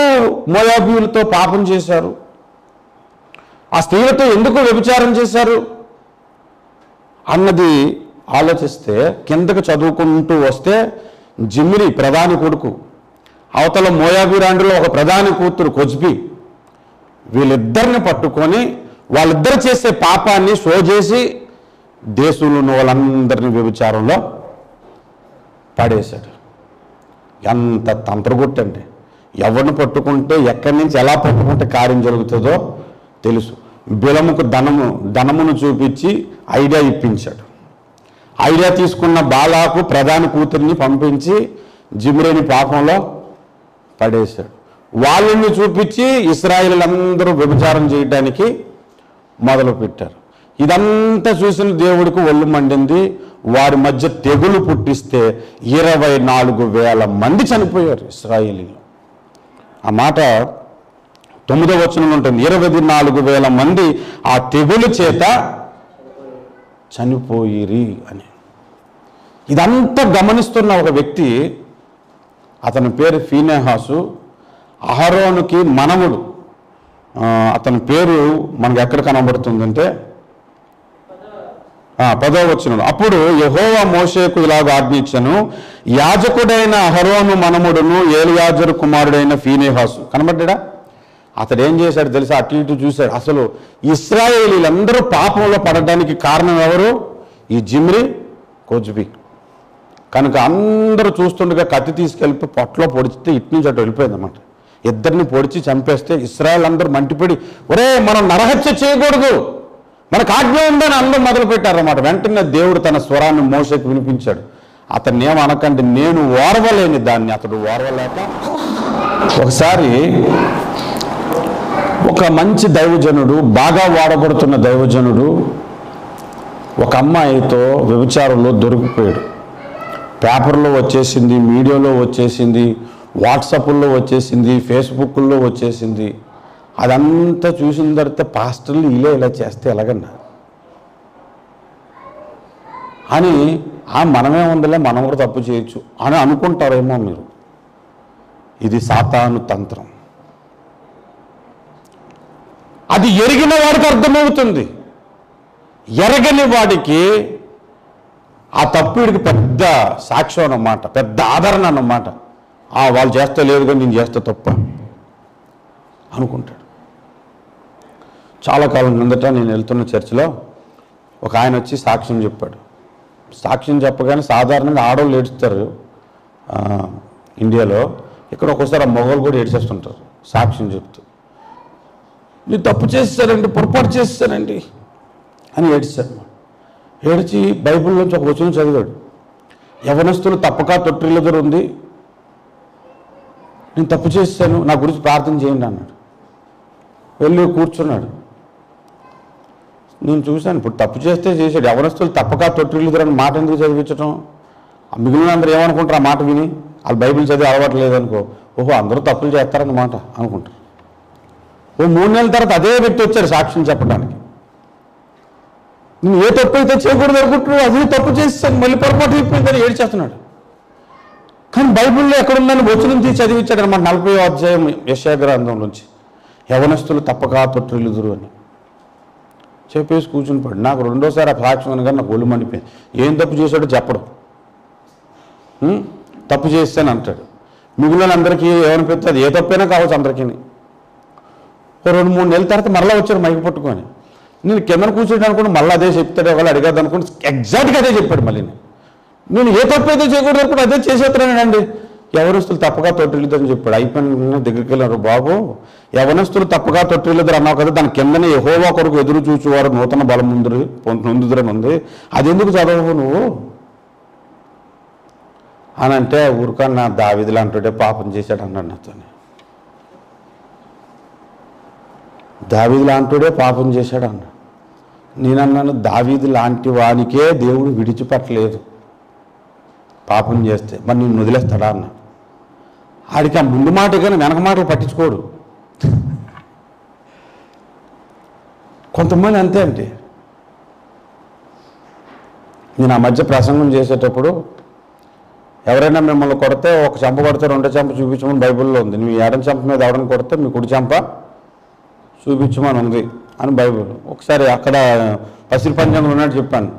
మోయాబీయులతో పాపం చేశారు, ఆ స్త్రీలతో ఎందుకు వ్యభిచారం చేశారు అన్నది ఆలోచిస్తే కిందకు చదువుకుంటూ వస్తే జిమ్రీ ప్రధాని కొడుకు, అవతల మోయాబీరాండ్రులో ఒక ప్రధాని కూతురు కొజ్బీ, వీళ్ళిద్దరిని పట్టుకొని వాళ్ళిద్దరు చేసే పాపాన్ని షో చేసి దేశంలో ఉన్న వాళ్ళందరినీ వ్యభిచారంలో పడేశాడు. ఎంత తంత్రగుట్టండి! ఎవరిని పట్టుకుంటే ఎక్కడి నుంచి ఎలా పట్టుకుంటే కార్యం జరుగుతుందో తెలుసు. బిలముకు ధనమును చూపించి ఐడియా ఇప్పించాడు. ఐడియా తీసుకున్న బాలాకు ప్రధాని కూతురిని పంపించి జిమ్రీని పాపంలో పడేశాడు. వాళ్ళని చూపించి ఇశ్రాయేలీలందరూ వ్యభిచారం చేయడానికి మొదలుపెట్టారు. ఇదంతా చూసిన దేవుడికి ఒళ్ళు మండింది. వారి మధ్య తెగులు పుట్టిస్తే 24,000 మంది చనిపోయారు ఇశ్రాయేలీలు. ఆ మాట 9వ వచనంలో ఉంటుంది. 24,000 మంది ఆ తెగులు చేత చనిపోయిరి అని. ఇదంతా గమనిస్తున్న ఒక వ్యక్తి, అతని పేరు ఫీనెహాసు, అహరోనుకి మనముడు. అతని పేరు మనకు ఎక్కడ కనబడుతుందంటే 10వ వచనంలో, అప్పుడు యెహోవా మోషేకు ఇలాగ ఆజ్ఞించెను, యాజకుడైన అహరోను మనముడును ఏలియాజరు కుమారుడైన ఫీనెహాసు కనబడ్డా. అతడు ఏం చేశాడు తెలుసా? అటు ఇటు చూశాడు. అసలు ఇశ్రాయేలీలందరూ పాపంలో పడడానికి కారణం ఎవరు? ఈ జిమ్రీ, కొజ్బీ. కనుక అందరూ చూస్తుండగా కత్తి తీసుకెళ్ళి పొట్టలో పొడిచితే ఇటు నుంచి అటు వెళ్ళిపోయింది అన్నమాట. ఇద్దరిని పొడిచి చంపేస్తే ఇశ్రాయేల్ అందరూ మంటిపడి, ఒరే మనం నరహత్య చేయకూడదు, మనకు ఆజ్ఞ ఉందని అందరూ మొదలుపెట్టారన్నమాట. వెంటనే దేవుడు తన స్వరాన్ని మోషేకి వినిపించాడు. అతన్ని ఏమనకండి, నేను ఓర్వలేని దాన్ని అతడు ఓర్వలేక. ఒకసారి ఒక మంచి దైవజనుడు, బాగా వాడబడుతున్న దైవజనుడు ఒక అమ్మాయితో వ్యభిచారంలో దొరికిపోయాడు. పేపర్లో వచ్చేసింది, మీడియాలో వచ్చేసింది, వాట్సాప్లో వచ్చేసింది, ఫేస్బుక్లో వచ్చేసింది. అదంతా చూసిన తర్వాత పాస్టర్లు ఇలా చేస్తే ఎలాగన్నా అని, మనమే ఉందిలే, మనం కూడా తప్పు చేయొచ్చు అని అనుకుంటారేమో మీరు. ఇది సాతాను తంత్రం. అది ఎరిగిన వాడికి అర్థమవుతుంది, ఎరగని వాడికి ఆ తప్పుడికి పెద్ద సాక్ష్యం అన్నమాట, పెద్ద ఆదరణ అన్నమాట. వాళ్ళు చేస్తే లేదు కానీ నేను చేస్తే తప్ప అనుకుంటాడు. చాలా కాలం కిందట నేను వెళ్తున్న చర్చిలో ఒక ఆయన వచ్చి సాక్ష్యం చెప్పాడు. సాక్ష్యం చెప్పగానే సాధారణంగా ఆడవాళ్ళు ఏడుస్తారు ఇండియాలో, ఇక్కడ ఒక్కోసారి ఆ మగవాళ్ళు కూడా ఏడ్చేస్తుంటారు సాక్ష్యం చెప్తూ. నేను తప్పు చేస్తానండి, పొరపాటు చేస్తానండి అని ఏడ్చాడు. ఏడ్చి బైబిల్లోంచి ఒక వచనం చదివాడు. యవనస్తులు తప్పక తొట్టిల్లుదరు ఉంది, నేను తప్పు చేస్తాను, నా గురించి ప్రార్థన చేయండి అన్నాడు. వెళ్ళి కూర్చున్నాడు. నేను చూశాను, ఇప్పుడు తప్పు చేస్తే చేశాడు. యవనస్తులు తప్పక తొట్టిల్లుదరు అని మాట ఎందుకు చదివించడం? మిగిలిన అందరూ ఏమనుకుంటారు ఆ మాట విని? వాళ్ళు బైబిల్ చదివి అలవాటు లేదనుకో, ఓహో అందరూ తప్పులు చేస్తారన్నమాట అనుకుంటారు. 3 నెలల తర్వాత అదే వ్యక్తి వచ్చారు సాక్ష్యం చెప్పడానికి. నేను ఏ తప్పు అయితే చేయకూడదు అనుకుంటున్నాడు, అదే తప్పు చేస్తాను, మళ్ళీ పొరపాటు అయిపోయిందని ఏడ్చేస్తున్నాడు. కానీ బైబిల్లో ఎక్కడుందని వచనం తీసి చదివించాడు అనమాట. 40వ అధ్యాయం యెషయా గ్రంథం నుంచి, యవనస్తులు తప్పక తొట్టిల్లుదురు అని చెప్పేసి కూర్చుని పడి. నాకు రెండోసారి ఆ సాక్ష్యం అనగానే నాకు ఒళ్ళు మండిపోయింది. ఏం తప్పు చేశాడో చెప్పడం, తప్పు చేస్తాను అంటాడు. మిగిలిన అందరికీ ఏమనిపిస్తుంది, అది ఏ తప్పైనా కావచ్చు అందరికీ. 2-3 నెలల తర్వాత మళ్ళీ వచ్చారు మైకి పట్టుకొని. నేను కింద కూర్చోండి అనుకుని మళ్ళీ అదే చెప్తాడు, ఒకవేళ అడిగాదు అనుకుని ఎగ్జాక్ట్గా అదే చెప్పాడు. మళ్ళీ నేను ఏ తప్పు అయితే చేయకూడదు అనుకుంటే అదే చేసేస్తున్నానండి. యవనస్తులు తప్పగా తొట్టిల్లుదని చెప్పాడు. అయిపోయిన దగ్గరికి వెళ్ళారు, బాబు యవనస్తులు తప్పగా తొట్టిల్లుదరు అన్నావు కదా, దాని కిందనే యెహోవా కొరకు ఎదురు చూచేవారు నూతన బలం నొందుదురని ఉంది, అది ఎందుకు చదవవు నువ్వు అని అంటే, ఊరికన్నా దావీదు లాంటి పాపం చేశాడు అన్నాడు నాతో. దావీదు లాంటిడే పాపం చేశాడు అన్న. నేనన్నాను, దావీదు లాంటి వానికే దేవుడు విడిచిపెట్టలేదు పాపం చేస్తే, మరి నేను వదిలేస్తాడా అన్న. ఆడికి ఆ ముందు మాట కానీ వెనక మాటలు పట్టించుకోడు. కొంతమంది అంతే అంటే. నేను ఆ మధ్య ప్రసంగం చేసేటప్పుడు ఎవరైనా మిమ్మల్ని కొడితే ఒక చెంప కొడితే 2వ చెంప చూపించమని బైబిల్లో ఉంది. నువ్వు ఎడమ చెంప మీద ఎవరైనా కొడితే మీ కుడి చెంప చూపించమని ఉంది అని బైబిల్. ఒకసారి అక్కడ పసిరి పంజంలో ఉన్నట్టు చెప్పాను.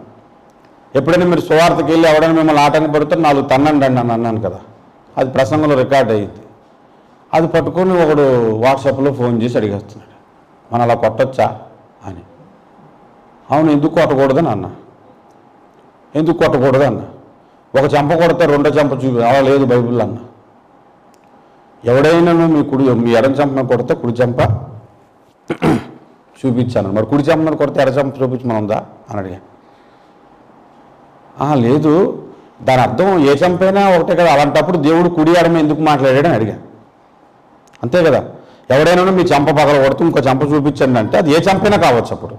ఎప్పుడైనా మీరు సువార్తకి వెళ్ళి ఎవడైనా మిమ్మల్ని ఆటంక పడితే 4 తన్నండి అని అన్నాను కదా, అది ప్రసంగంలో రికార్డ్ అయ్యింది. అది పట్టుకొని ఒకడు వాట్సాప్లో ఫోన్ చేసి అడిగేస్తున్నాడు, మనం అలా కొట్టొచ్చా అని. అవును, ఎందుకు కొట్టకూడదని అన్న. ఎందుకు కొట్టకూడదు అన్న. ఒక చెంప కొడితే 2వ చెంప అలా లేదు బైబిల్ అన్న. ఎవడైనా మీ ఎడం చెంప మీద కొడితే కుడి చెంప చూపించాను. మరి కుడి చెంప మీద కొడితే ఎడ చెంప చూపించమని ఉందా అని అడిగాను. లేదు, దాని అర్థం ఏ చెంపైనా ఒకటే కదా, అలాంటప్పుడు దేవుడు కుడి ఎడమ ఎందుకు మాట్లాడాడని అడిగాను. అంతే కదా, ఎవడైనా మీ చెంప పగల కొడితే ఇంకో చెంప చూపించండి అంటే అది ఏ చెంపైనా కావచ్చు. అప్పుడు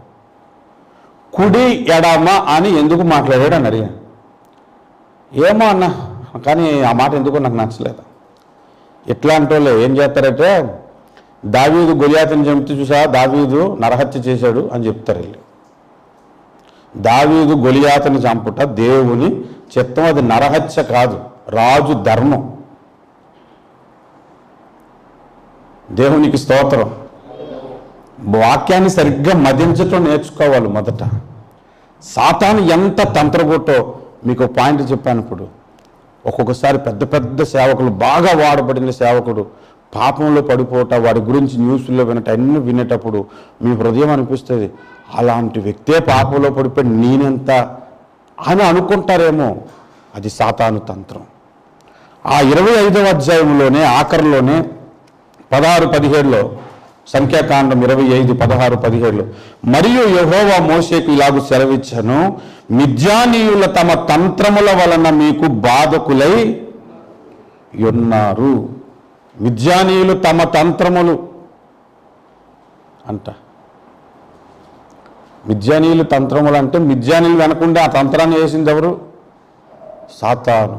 కుడి ఎడమ అని ఎందుకు మాట్లాడాడు అని అడిగాను. ఏమో అన్న, కానీ ఆ మాట ఎందుకో నాకు నచ్చలేదు. ఇట్లాంటి వాళ్ళు ఏం చేస్తారంటే, దావీదు గొలియాతుని చంపితే చూసా, దావీదు నరహత్య చేశాడు అని చెప్తారు వీళ్ళు. దావీదు గొలియాతుని చంపుట దేవుని చిత్తం, అది నరహత్య కాదు, రాజు ధర్మం. దేవునికి స్తోత్రం. వాక్యాన్ని సరిగ్గా మదించటం నేర్చుకోవాలి మొదట. సాతాను ఎంత తంత్రగొట్టో మీకు పాయింట్ చెప్పాను. ఇప్పుడు ఒక్కొక్కసారి పెద్ద పెద్ద సేవకులు, బాగా వాడబడిన సేవకుడు పాపంలో పడిపోవట, వాడి గురించి న్యూస్లో అన్నీ వినేటప్పుడు మీ హృదయం అనిపిస్తుంది, అలాంటి వ్యక్తే పాపంలో పడిపోయి నేనెంత అని అనుకుంటారేమో. అది సాతాను తంత్రం. ఆ 25వ అధ్యాయంలోనే ఆఖరిలోనే 16-17లో, సంఖ్యాకాండం 25:16-17లో, మరియు యెహోవా మోషేకు ఇలాగు సెలవిచ్చెను, మిద్యానీయుల తమ తంత్రముల వలన మీకు బాధకులై ఉన్నారు. మిద్యానీయులు తమ తంత్రములు అంట. మిద్యానీయులు తంత్రములు అంటే మిద్యానీయులు వెనకుండా ఆ తంత్రాన్ని వేసింది ఎవరు? సాతాను.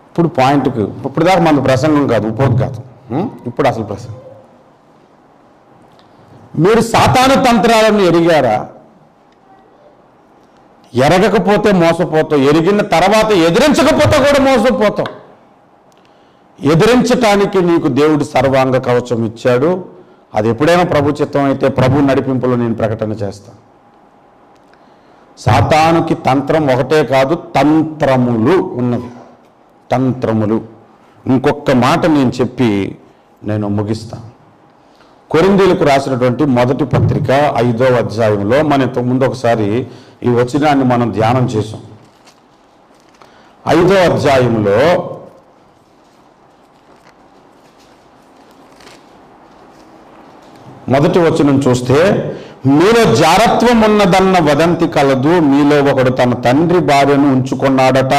ఇప్పుడు పాయింట్కి, ఇప్పుడు దాకా మన ప్రసంగం కాదు, ఉపోద్ఘాతం. ఇప్పుడు అసలు ప్రసంగం. మీరు సాతాను తంత్రాలను ఎరిగారా? ఎరగకపోతే మోసపోతాం, ఎరిగిన తర్వాత ఎదిరించకపోతే కూడా మోసపోతాం. ఎదిరించటానికి నీకు దేవుడు సర్వాంగ కవచం ఇచ్చాడు. అది ఎప్పుడైనా ప్రభు చిత్తం అయితే ప్రభు నడిపింపులో నేను ప్రకటన చేస్తాను. సాతానుకి తంత్రం ఒకటే కాదు, తంత్రములు ఉన్నవి. తంత్రములు. ఇంకొక మాట నేను చెప్పి నేను ముగిస్తాను. కొరింథీయులకు రాసినటువంటి మొదటి పత్రిక 5వ అధ్యాయంలో మనం ఇంతకుముందు ఒకసారి ఈ వచనాన్ని మనం ధ్యానం చేసాం. 5వ అధ్యాయంలో మొదటి వచనం చూస్తే, మీలో జారత్వం ఉన్నదన్న వదంతి కలదు, మీలో ఒకడు తన తండ్రి భార్యను ఉంచుకున్నాడట,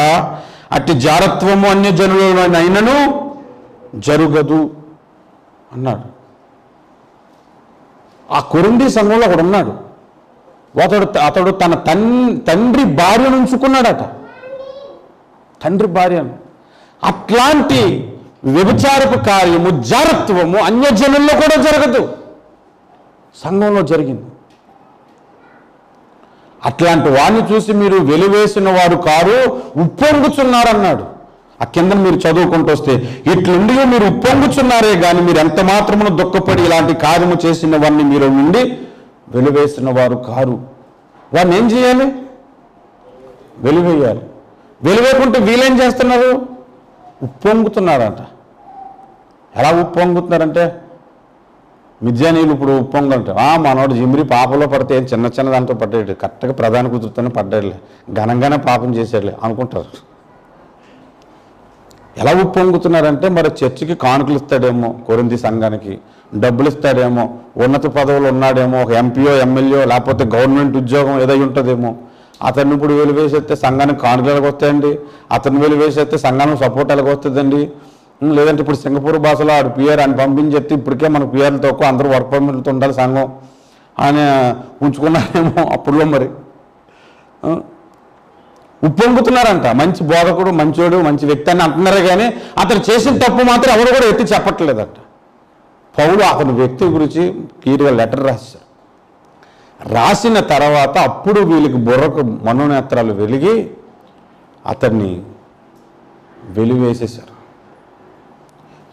అట్టి జారత్వము అన్యజనులైనను జరుగదు అన్నాడు. ఆ కొరింథీ సంఘంలో ఒకడు ఉన్నాడు, అతడు తన తండ్రి భార్యను ఉంచుకున్నాడట. తండ్రి భార్యను. అట్లాంటి వ్యభిచారపు కార్యము, జారత్వము అన్యజనుల్లో కూడా జరగదు, సంఘంలో జరిగింది. అట్లాంటి వాడిని చూసి మీరు వెలివేసిన వారు కారు, ఉప్పొంగుచున్నారన్నాడు. ఆ కింద మీరు చదువుకుంటూ వస్తే, ఇట్లుండి మీరు ఉప్పొంగుచున్నారే కానీ మీరు ఎంత మాత్రమును దుఃఖపడి ఇలాంటి కార్యము చేసిన వాడిని మీరు నుండి వెలివేసిన వారు కారు. వాడిని ఏం చేయాలి? వెలివేయాలి. వెలివేయకుంటే వీళ్ళేం చేస్తున్నారు? ఉప్పొంగుతున్నారంట. ఎలా ఉప్పొంగుతున్నారంటే, మిద్యానీయులు ఇప్పుడు ఉప్పొంగంట, మనోడు జిమ్రి పాపంలో పడితే చిన్న చిన్న దాంట్లో పడ్డాడు, కరెక్ట్గా ప్రధాన కూతురుతోనే పడ్డాడులే, ఘనంగానే పాపం చేశాడులే అనుకుంటారు. ఎలా ఉప్పొంగుతున్నారంటే, మరి చర్చికి కానుకలు ఇస్తాడేమో, కొరింథీ సంఘానికి డబ్బులు ఇస్తాడేమో, ఉన్నత పదవులు ఉన్నాడేమో, ఒక ఎంపీఓ ఎమ్మెల్యే లేకపోతే గవర్నమెంట్ ఉద్యోగం ఏదై ఉంటుందేమో, అతన్ని ఇప్పుడు వెలివేసేస్తే సంఘానికి కానుకలు ఎలాగొస్తాయండి, అతన్ని వెలివేసేస్తే సంఘానికి సపోర్ట్ ఎలాగొస్తుందండి. లేదంటే ఇప్పుడు సింగపూర్ భాషలో ఆడు పిఆర్ అని పంపించేస్తే ఇప్పటికే మనకు పిఆర్లు తక్కువ, అందరూ వర్క్ పర్మిట్లతో ఉండాలి సంఘం అని ఉంచుకున్నారేమో అప్పుడులో. మరి ఉప్పొంగుతున్నారంట. మంచి బోధకుడు, మంచోడు, మంచి వ్యక్తి అని అంటున్నారే కానీ అతను చేసిన తప్పు మాత్రం ఎవరు కూడా ఎత్తి చెప్పట్లేదంట. పౌలు అతని వ్యక్తి గురించి క్లియర్గా లెటర్ రాశారు. రాసిన తర్వాత అప్పుడు వీళ్ళకి బుర్రకు మనోనేత్రాలు వెలిగి అతన్ని వెలివేసేశారు.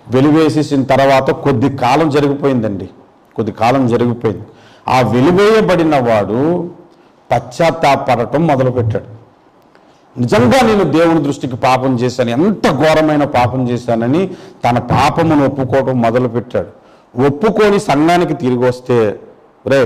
వెలివేసేసిన తర్వాత కొద్ది కాలం జరిగిపోయిందండి, కొద్ది కాలం జరిగిపోయింది. ఆ వెలివేయబడిన వాడు పశ్చాత్తాపడటం మొదలుపెట్టాడు. నిజంగా నేను దేవుని దృష్టికి పాపం చేశాను, ఎంత ఘోరమైన పాపం చేశానని తన పాపమును ఒప్పుకోవడం మొదలుపెట్టాడు. ఒప్పుకొని సంఘానికి తిరిగి వస్తే, రే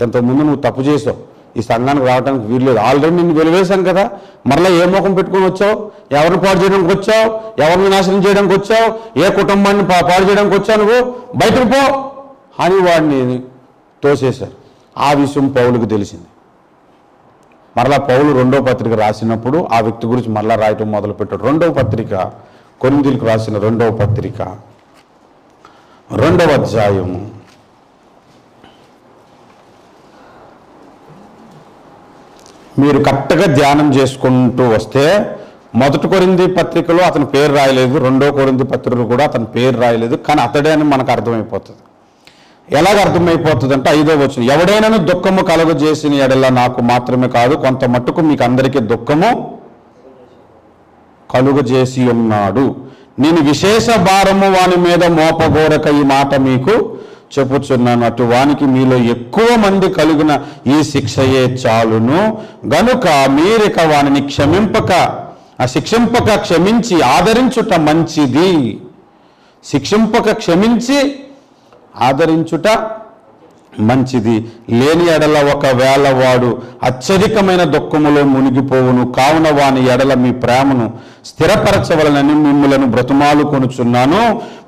ఎంతకుముందు నువ్వు తప్పు చేసావు, ఈ సంఘానికి రావడానికి వీల్లేదు, ఆల్రెడీ నిన్ను వెలివేశాం కదా, మరలా ఏ ముఖం పెట్టుకొని వచ్చావు, ఎవరిని పాడు చేయడానికి వచ్చావు, ఎవరిని నాశనం చేయడానికి వచ్చావు, ఏ కుటుంబాన్ని పాడు చేయడానికి వచ్చావు, నువ్వు బయటకు పో అని వాడిని తోసేశారు. ఆ విషయం పౌలుకు తెలిసింది. మరలా పౌలు 2వ పత్రిక రాసినప్పుడు ఆ వ్యక్తి గురించి మరలా రాయటం మొదలుపెట్టాడు. 2వ పత్రిక, కొరింథీయులకు రాసిన 2వ పత్రిక 2వ అధ్యాయము మీరు కరెక్ట్గా ధ్యానం చేసుకుంటూ వస్తే, మొదటి కొరింథీ పత్రికలో అతని పేరు రాయలేదు, 2వ కొరింథీ పత్రికలో కూడా అతని పేరు రాయలేదు, కానీ అతడే అని మనకు అర్థమైపోతుంది. ఎలాగ అర్థమైపోతుంది అంటే 5వ వచనం, ఎవడైనాను దుఃఖము కలుగజేసిన ఎడల నాకు మాత్రమే కాదు కొంత మట్టుకు మీకు అందరికీ దుఃఖము కలుగజేసి ఉన్నాడు. నేను విశేష భారము వాని మీద మోపగోరక ఈ మాట మీకు చెప్పుచున్నాను. అటు వానికి మీలో ఎక్కువ మంది కలిగిన ఈ శిక్షయే చాలును. గనుక మీరిక వానిని శిక్షింపక క్షమించి ఆదరించుట మంచిది. శిక్షింపక క్షమించి ఆదరించుట మంచిది. లేని ఎడల ఒకవేళ వాడు అత్యధికమైన దుఃఖములో మునిగిపోవును. కావున వాని ఎడల మీ ప్రేమను స్థిరపరచవలనని మిమ్ములను బ్రతుమాలు కొనుచున్నాను.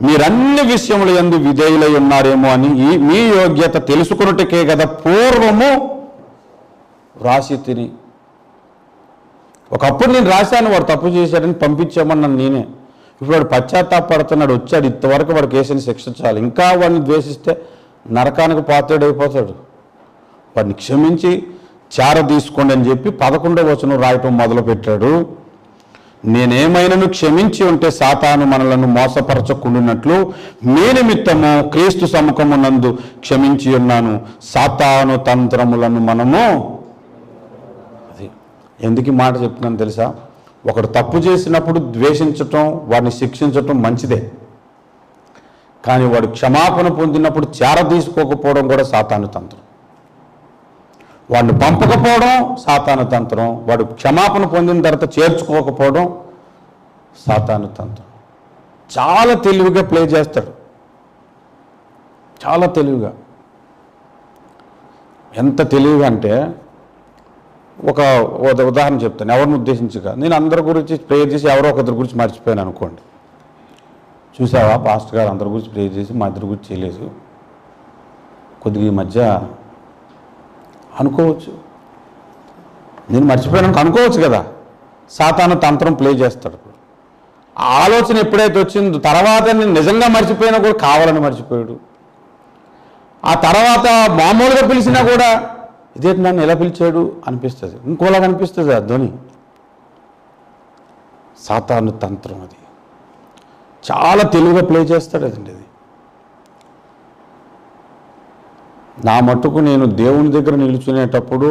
మీరన్ని విషయముల యందు విధేయులై ఉన్నారేమో అని మీ యోగ్యత తెలుసుకొనుటకే కదా పూర్వము రాసి తిని. ఒకప్పుడు నేను రాశాను, వాడు తప్పు చేశాడని పంపించామన్నాను నేనే. ఇప్పుడు వాడు పశ్చాత్తాపడుతున్నాడు, వచ్చాడు, ఇంతవరకు వాడికి వేసిన శిక్ష చాలు. ఇంకా వాడిని ద్వేషిస్తే నరకానికి పాత్రుడైపోతాడు. వాడిని క్షమించి తీసుకోండి అని చెప్పి 11వ వచనం రాయటం మొదలుపెట్టాడు. నేనేమైనాను క్షమించి ఉంటే సాతాను మనలను మోసపరచకుండానట్లు మీ నిమిత్తము క్రీస్తు సముఖమునందు క్షమించి ఉన్నాను. సాతాను తంత్రములను మనము ఎందుకు మాట చెప్తున్నాను తెలుసా? ఒకడు తప్పు చేసినప్పుడు ద్వేషించటం, వాడిని శిక్షించటం మంచిదే. కానీ వాడు క్షమాపణ పొందినప్పుడు తీసుకోకపోవడం కూడా సాతాను తంత్రం. వాడిని పంపకపోవడం సాతాను తంత్రం, వాడు క్షమాపణ పొందిన తర్వాత చేర్చుకోకపోవడం సాతాను తంత్రం. చాలా తెలివిగా ప్లే చేస్తాడు, చాలా తెలివిగా. ఎంత తెలివిగా అంటే ఒక ఉదాహరణ చెప్తాను, ఎవరిని ఉద్దేశించగా. నేను అందరి గురించి ప్రేయర్ చేసి ఎవరో ఒకరి గురించి మర్చిపోయాను అనుకోండి. చూసావా పాస్టర్ గారు అందరి గురించి ప్రేయర్ చేసి మా ఇద్దరి గురించి చేయలేదు, కొద్దిగా ఈ మధ్య అనుకోవచ్చు. నేను మర్చిపోయాను అనుకోవచ్చు కదా. సాతాను తంత్రం ప్లే చేస్తాడు. ఆ ఆలోచన ఎప్పుడైతే వచ్చిందో తర్వాత నేను నిజంగా మర్చిపోయినా కూడా కావాలని మర్చిపోయాడు. ఆ తర్వాత మామూలుగా పిలిచినా కూడా ఇదేంటి నన్ను ఎలా పిలిచాడు అనిపిస్తుంది, ఇంకోలాగా అనిపిస్తుంది ఆ ధ్వని. సాతాను తంత్రం అది చాలా తెలివిగా ప్లే చేస్తాడు. అదండి అది. నా మట్టుకు నేను దేవుని దగ్గర నిలుచునేటప్పుడు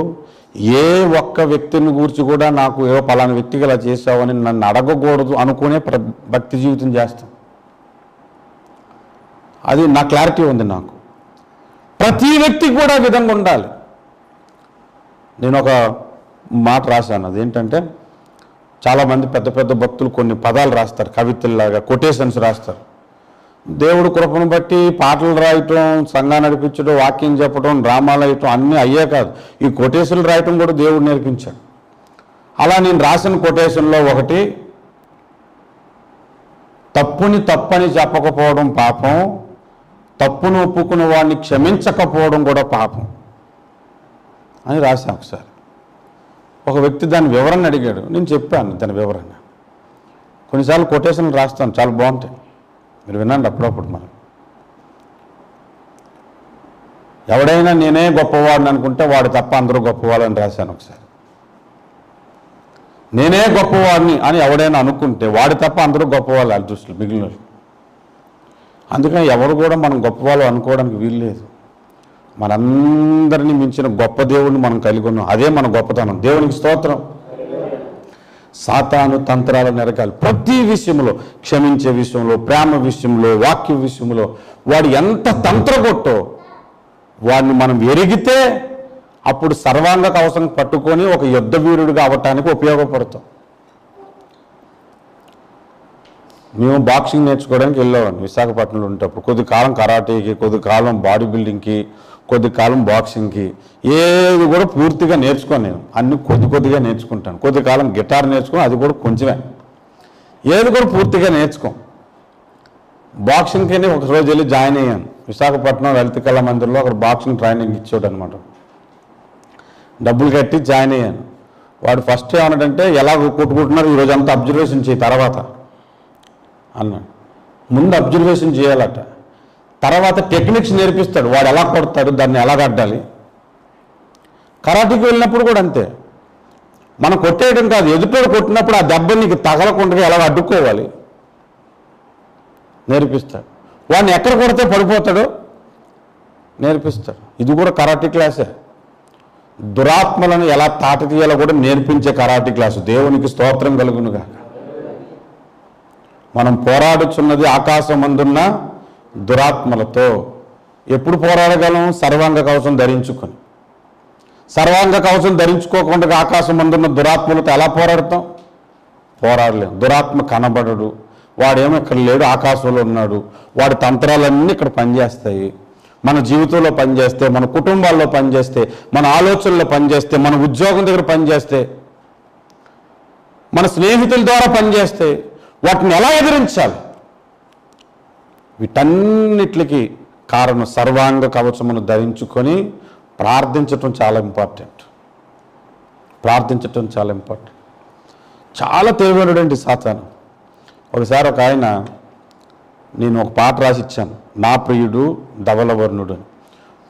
ఏ ఒక్క వ్యక్తిని గురించి కూడా నాకు ఏవో పలానా వ్యక్తికి ఇలా చేసావని నన్ను అడగకూడదు అనుకునే భక్తి జీవితం చేస్తాం. అది నా క్లారిటీ ఉంది. నాకు ప్రతి వ్యక్తికి కూడా ఆ విధంగా ఉండాలి. నేను ఒక మాట రాశాను, అదేంటంటే చాలామంది పెద్ద పెద్ద భక్తులు కొన్ని పదాలు రాస్తారు, కవితల్లాగా కొటేషన్స్ రాస్తారు. దేవుడు కృపను బట్టి పాటలు రాయటం, సంఘాన్ని నడిపించడం, వాక్యం చెప్పడం, డ్రామాలు వేయటం అన్నీ అయ్యే కాదు, ఈ కొటేషన్లు రాయటం కూడా దేవుడు నేర్పించాడు. అలా నేను రాసిన కొటేషన్లో ఒకటి, తప్పుని తప్పని చెప్పకపోవడం పాపం, తప్పును ఒప్పుకున్న వాడిని క్షమించకపోవడం కూడా పాపం అని రాశాను. ఒకసారి ఒక వ్యక్తి దాని వివరణ అడిగాడు, నేను చెప్పాను దాని వివరణ. కొన్నిసార్లు కొటేషన్లు రాస్తాను, చాలా బాగుంటాయి, మీరు వినండి అప్పుడప్పుడు. మనం ఎవడైనా నేనే గొప్పవాడిని అనుకుంటే వాడు తప్ప అందరూ గొప్పవాళ్ళని రాశాను ఒకసారి. నేనే గొప్పవాడిని అని ఎవడైనా అనుకుంటే వాడి తప్ప అందరూ గొప్పవాళ్ళు వాళ్ళ దృష్టిలో మిగిలిన. అందుకని ఎవరు కూడా మనం గొప్పవాళ్ళు అనుకోవడానికి వీల్లేదు. మనందరినీ మించిన గొప్ప దేవుడిని మనం కలిగి ఉన్నాం, అదే మన గొప్పతనం. దేవునికి స్తోత్రం. సాతాను తంత్రాలను ఎరగాలి ప్రతి విషయంలో, క్షమించే విషయంలో, ప్రేమ విషయంలో, వాక్య విషయంలో. వాడు ఎంత తంత్రగొట్టో వాడిని మనం ఎరిగితే అప్పుడు సర్వాంగ కవచం పట్టుకొని ఒక యుద్ధ వీరుడిగా అవ్వటానికి ఉపయోగపడతాం. మేము బాక్సింగ్ నేర్చుకోవడానికి వెళ్ళేవాడిని విశాఖపట్నంలో ఉండేటప్పుడు. కొద్ది కాలం కరాటేకి, కొద్ది కాలం బాడీ బిల్డింగ్కి, కొద్ది కాలం బాక్సింగ్కి. ఏది కూడా పూర్తిగా నేర్చుకోను నేను, అన్ని కొద్దిగా నేర్చుకుంటాను. కొద్ది కాలం గిటార్ నేర్చుకుని, అది కూడా కొంచెమే. ఏది కూడా పూర్తిగా నేర్చుకోం. బాక్సింగ్కి ఒక రోజు వెళ్ళి జాయిన్ అయ్యాను విశాఖపట్నం లలిత కళా మందిర్లో. అక్కడ బాక్సింగ్ ట్రైనింగ్ ఇచ్చాడు అనమాట. డబ్బులు కట్టి జాయిన్ అయ్యాను. వాడు ఫస్ట్ ఏమన్నాడంటే, ఎలా కొట్టుకుంటున్నారు ఈరోజు అంతా అబ్జర్వేషన్ చేయి తర్వాత అన్నాడు. ముందు అబ్జర్వేషన్ చేయాలట, తర్వాత టెక్నిక్స్ నేర్పిస్తాడు. వాడు ఎలా కొడతాడు, దాన్ని ఎలా కట్టాలి. కరాటీకి వెళ్ళినప్పుడు కూడా అంతే, మనం కొట్టేయడం కాదు, ఎదుటోడు కొట్టినప్పుడు ఆ దెబ్బ నీకు తగలకుండా ఎలా అడ్డుకోవాలి నేర్పిస్తాడు. వాడిని ఎక్కడ కొడితే పడిపోతాడో నేర్పిస్తాడు. ఇది కూడా కరాటీ క్లాసే. దురాత్మలను ఎలా తాట తీయాలో కూడా నేర్పించే కరాటీ క్లాసు. దేవునికి స్తోత్రం కలుగునుగా. మనం పోరాడుచున్నది ఆకాశమందున్న దురాత్మలతో. ఎప్పుడు పోరాడగలం? సర్వాంగ కవచం ధరించుకొని. సర్వాంగ కవచం ధరించుకోకుండా ఆకాశమందున్న దురాత్మలతో ఎలా పోరాడతాం? పోరాడలేం. దురాత్మ కనబడడు, వాడేమో ఇక్కడ లేడు, ఆకాశంలో ఉన్నాడు. వాడి తంత్రాలన్నీ ఇక్కడ పనిచేస్తాయి. మన జీవితంలో పనిచేస్తే, మన కుటుంబాల్లో పనిచేస్తే, మన ఆలోచనలో పనిచేస్తే, మన ఉద్యోగం దగ్గర పనిచేస్తే, మన స్నేహితుల ద్వారా పనిచేస్తే వాటిని ఎలా ఎదిరించాలి? వీటన్నిటికి కారణం సర్వాంగ కవచమును ధరించుకొని ప్రార్థించటం చాలా ఇంపార్టెంట్. ప్రార్థించటం చాలా ఇంపార్టెంట్. చాలా తెలివైనటువంటి సాతాను. ఒకసారి ఒక ఆయన, నేను ఒక పాట రాసి ఇచ్చాను, నా ప్రియుడు ధవలవర్ణుడు అని.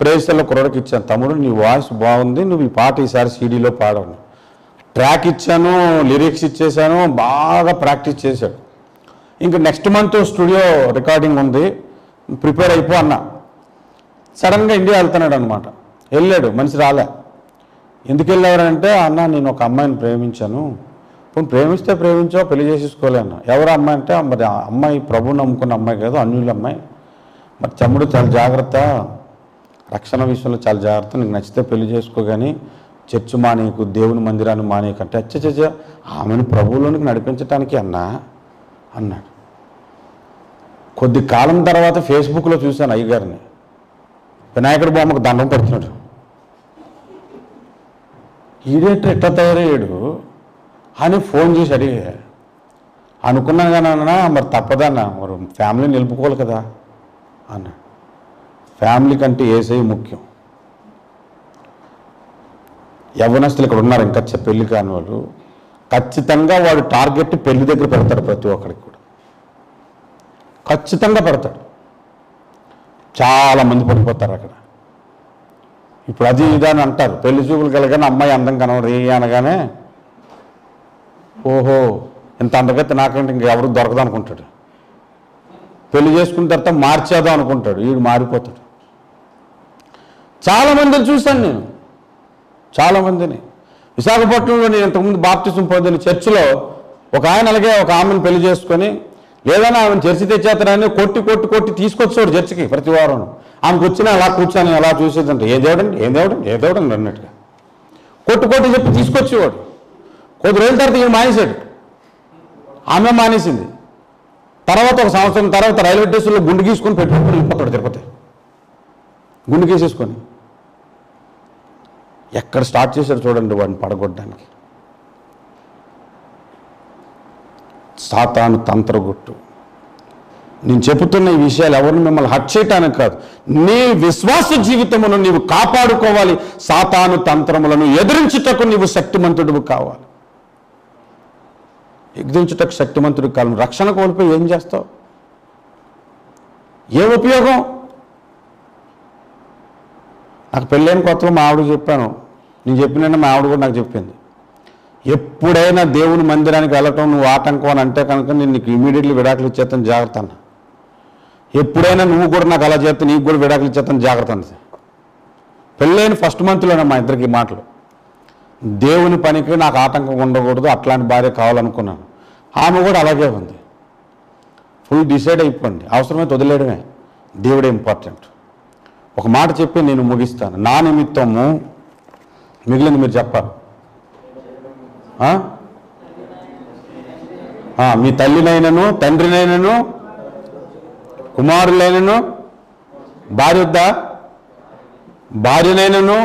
ప్రేసల్లో కుర్రడికి ఇచ్చాను, తమ్ముడు నీ వాయిస్ బాగుంది, నువ్వు ఈ పాట ఈసారి సీడీలో పాడను. ట్రాక్ ఇచ్చాను, లిరిక్స్ ఇచ్చేసాను, బాగా ప్రాక్టీస్ చేశాడు. ఇంకా నెక్స్ట్ మంత్ స్టూడియో రికార్డింగ్ ఉంది, ప్రిపేర్ అయిపో అన్నా. సడన్గా ఇండియా వెళ్తున్నాడు అనమాట. వెళ్ళాడు, మనిషి రాలే. ఎందుకు వెళ్ళారంటే, అన్న నేను ఒక అమ్మాయిని ప్రేమించాను. ఇప్పుడు ప్రేమిస్తే ప్రేమించావు, పెళ్లి చేసేసుకోలే అన్న. ఎవరు అమ్మాయి అంటే, మరి ఆ అమ్మాయి ప్రభువుని నమ్ముకున్న అమ్మాయి కాదు, అన్యుల అమ్మాయి. మరి తమ్ముడు చాలా జాగ్రత్త, రక్షణ విషయంలో చాలా జాగ్రత్త, నీకు నచ్చితే పెళ్లి చేసుకో, కానీ చర్చ్ మానేయకు, దేవుని మందిరాన్ని మానేయకంటే. అచ్చచ్చ ఆమెను ప్రభువులోనికి నడిపించటానికి అన్నాడు. కొద్ది కాలం తర్వాత ఫేస్బుక్లో చూశాను అయ్యగారిని, వినాయకుడి బొమ్మకు దండం పెడుతున్నాడు. ఈడేట్టు ఎట్లా తయారయ్యాడు అని ఫోన్ చేసి అడిగా. అనుకున్నాను కానీ అన్నా, మరి తప్పదన్నా, మరి ఫ్యామిలీని నిలుపుకోవాలి కదా అన్న. ఫ్యామిలీ కంటే ఏసై ముఖ్యం. యవ్వనస్తులు ఇక్కడ ఉన్నారు, ఇంకా పెళ్లి కాని వాళ్ళు, ఖచ్చితంగా వాడు టార్గెట్ పెళ్లి దగ్గర పెడతాడు. ప్రతి ఒక్కడికి కూడా ఖచ్చితంగా పెడతాడు. చాలామంది పడిపోతారు అక్కడ. ఇప్పుడు అది ఇదని అంటారు, పెళ్లి చూపులు కలగానే అమ్మాయి అందం కనవరు అనగానే, ఓహో ఇంత అందగైతే నాకంటే ఇంకెవరు దొరకదు అనుకుంటాడు. పెళ్లి చేసుకున్న తర్వాత మార్చేద్దాం అనుకుంటాడు, వీడు మారిపోతాడు. చాలామందిని చూశాను నేను, చాలామందిని. విశాఖపట్నంలో నేను ఇంతకుముందు బాప్టిజం పొందిన చర్చిలో ఒక ఆయన అలాగే ఒక ఆమెను పెళ్లి చేసుకొని, లేదన్నా ఆమెను చర్చి తెచ్చేస్తానని కొట్టి తీసుకొచ్చాడు చర్చికి ప్రతి వారం. ఆమెకు వచ్చినా అలా కూర్చొని అలా చూసేదంటే, ఏదేవడండి అన్నట్టుగా కొట్టి చెప్పి తీసుకొచ్చేవాడు. కొద్ది రోజుల తర్వాత ఈయన మానేశాడు, ఆమె మానేసింది. తర్వాత ఒక సంవత్సరం తర్వాత రైల్వే స్టేషన్లో గుండు గీసుకొని పెట్టుకుని వెళ్ళిపోతాడు తిరుపతి. గుండు గీసేసుకొని ఎక్కడ స్టార్ట్ చేశాడు చూడండి వాడిని పడగొట్టడానికి. సాతాను తంత్రగుట్టు. నేను చెబుతున్న ఈ విషయాలు ఎవరిని మిమ్మల్ని హట్ చేయటానికి కాదు, నీ విశ్వాస జీవితమును నీవు కాపాడుకోవాలి. సాతాను తంత్రములను ఎదిరించుటకు నీవు శక్తిమంతుడు కావాలి. ఎదిరించుటకు శక్తిమంతుడు కావాలి. రక్షణ కోల్పోయి ఏం చేస్తావు? ఏం ఉపయోగం? నాకు పెళ్ళైన కొత్తలో మా ఆవిడకి చెప్పాను, నేను చెప్పిన మా ఆవిడ కూడా నాకు చెప్పింది, ఎప్పుడైనా దేవుని మందిరానికి వెళ్ళటం నువ్వు ఆటంకం అని అంటే కనుక నేను నీకు ఇమీడియట్లీ విడాకులు ఇచ్చేస్తాను జాగ్రత్త అన్న. ఎప్పుడైనా నువ్వు కూడా నాకు అలా చేస్తే నీకు కూడా విడాకులు ఇచ్చేస్తాను జాగ్రత్త అన్నది. పెళ్ళైన ఫస్ట్ మంత్లోనే మా ఇద్దరికి మాటలు. దేవుని పనికి నాకు ఆటంకం ఉండకూడదు, అట్లాంటి భార్య కావాలనుకున్నాను. ఆమె కూడా అలాగే ఉంది. ఫుల్ డిసైడ్ అయిపోండి, అవసరమైతే వదిలేయడమే. దేవుడే ఇంపార్టెంట్. ఒక మాట చెప్పి నేను ముగిస్తాను. నా నిమిత్తము మిగిలింది మీరు చెప్పాలి. మీ తల్లినైనను తండ్రినైనను కుమారులైనను భార్యనైనను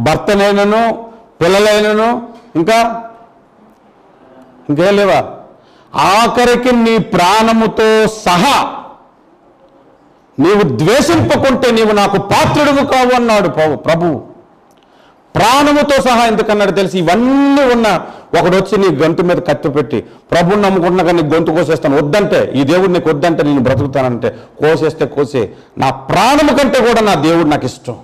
భర్తనైనను పిల్లలైనను ఇంకేం లేవా, ఆఖరికి నీ ప్రాణముతో సహా నీవు ద్వేషింపకుంటే నీవు నాకు పాత్రుడువు కావు అన్నాడు ప్రభువు. ప్రాణముతో సహా ఎందుకన్నాడు తెలిసి? ఇవన్నీ ఉన్న ఒకడు వచ్చి నీ గొంతు మీద కత్తి పెట్టి ప్రభువుని నమ్ముకుంటున్నా కానీ నీ గొంతు కోసేస్తాను, వద్దంటే ఈ దేవుడు నీకు వద్దంటే నేను బ్రతుకుతానంటే కోసేస్తే కోసే, నా ప్రాణము కంటే కూడా నా దేవుడు నాకు ఇష్టం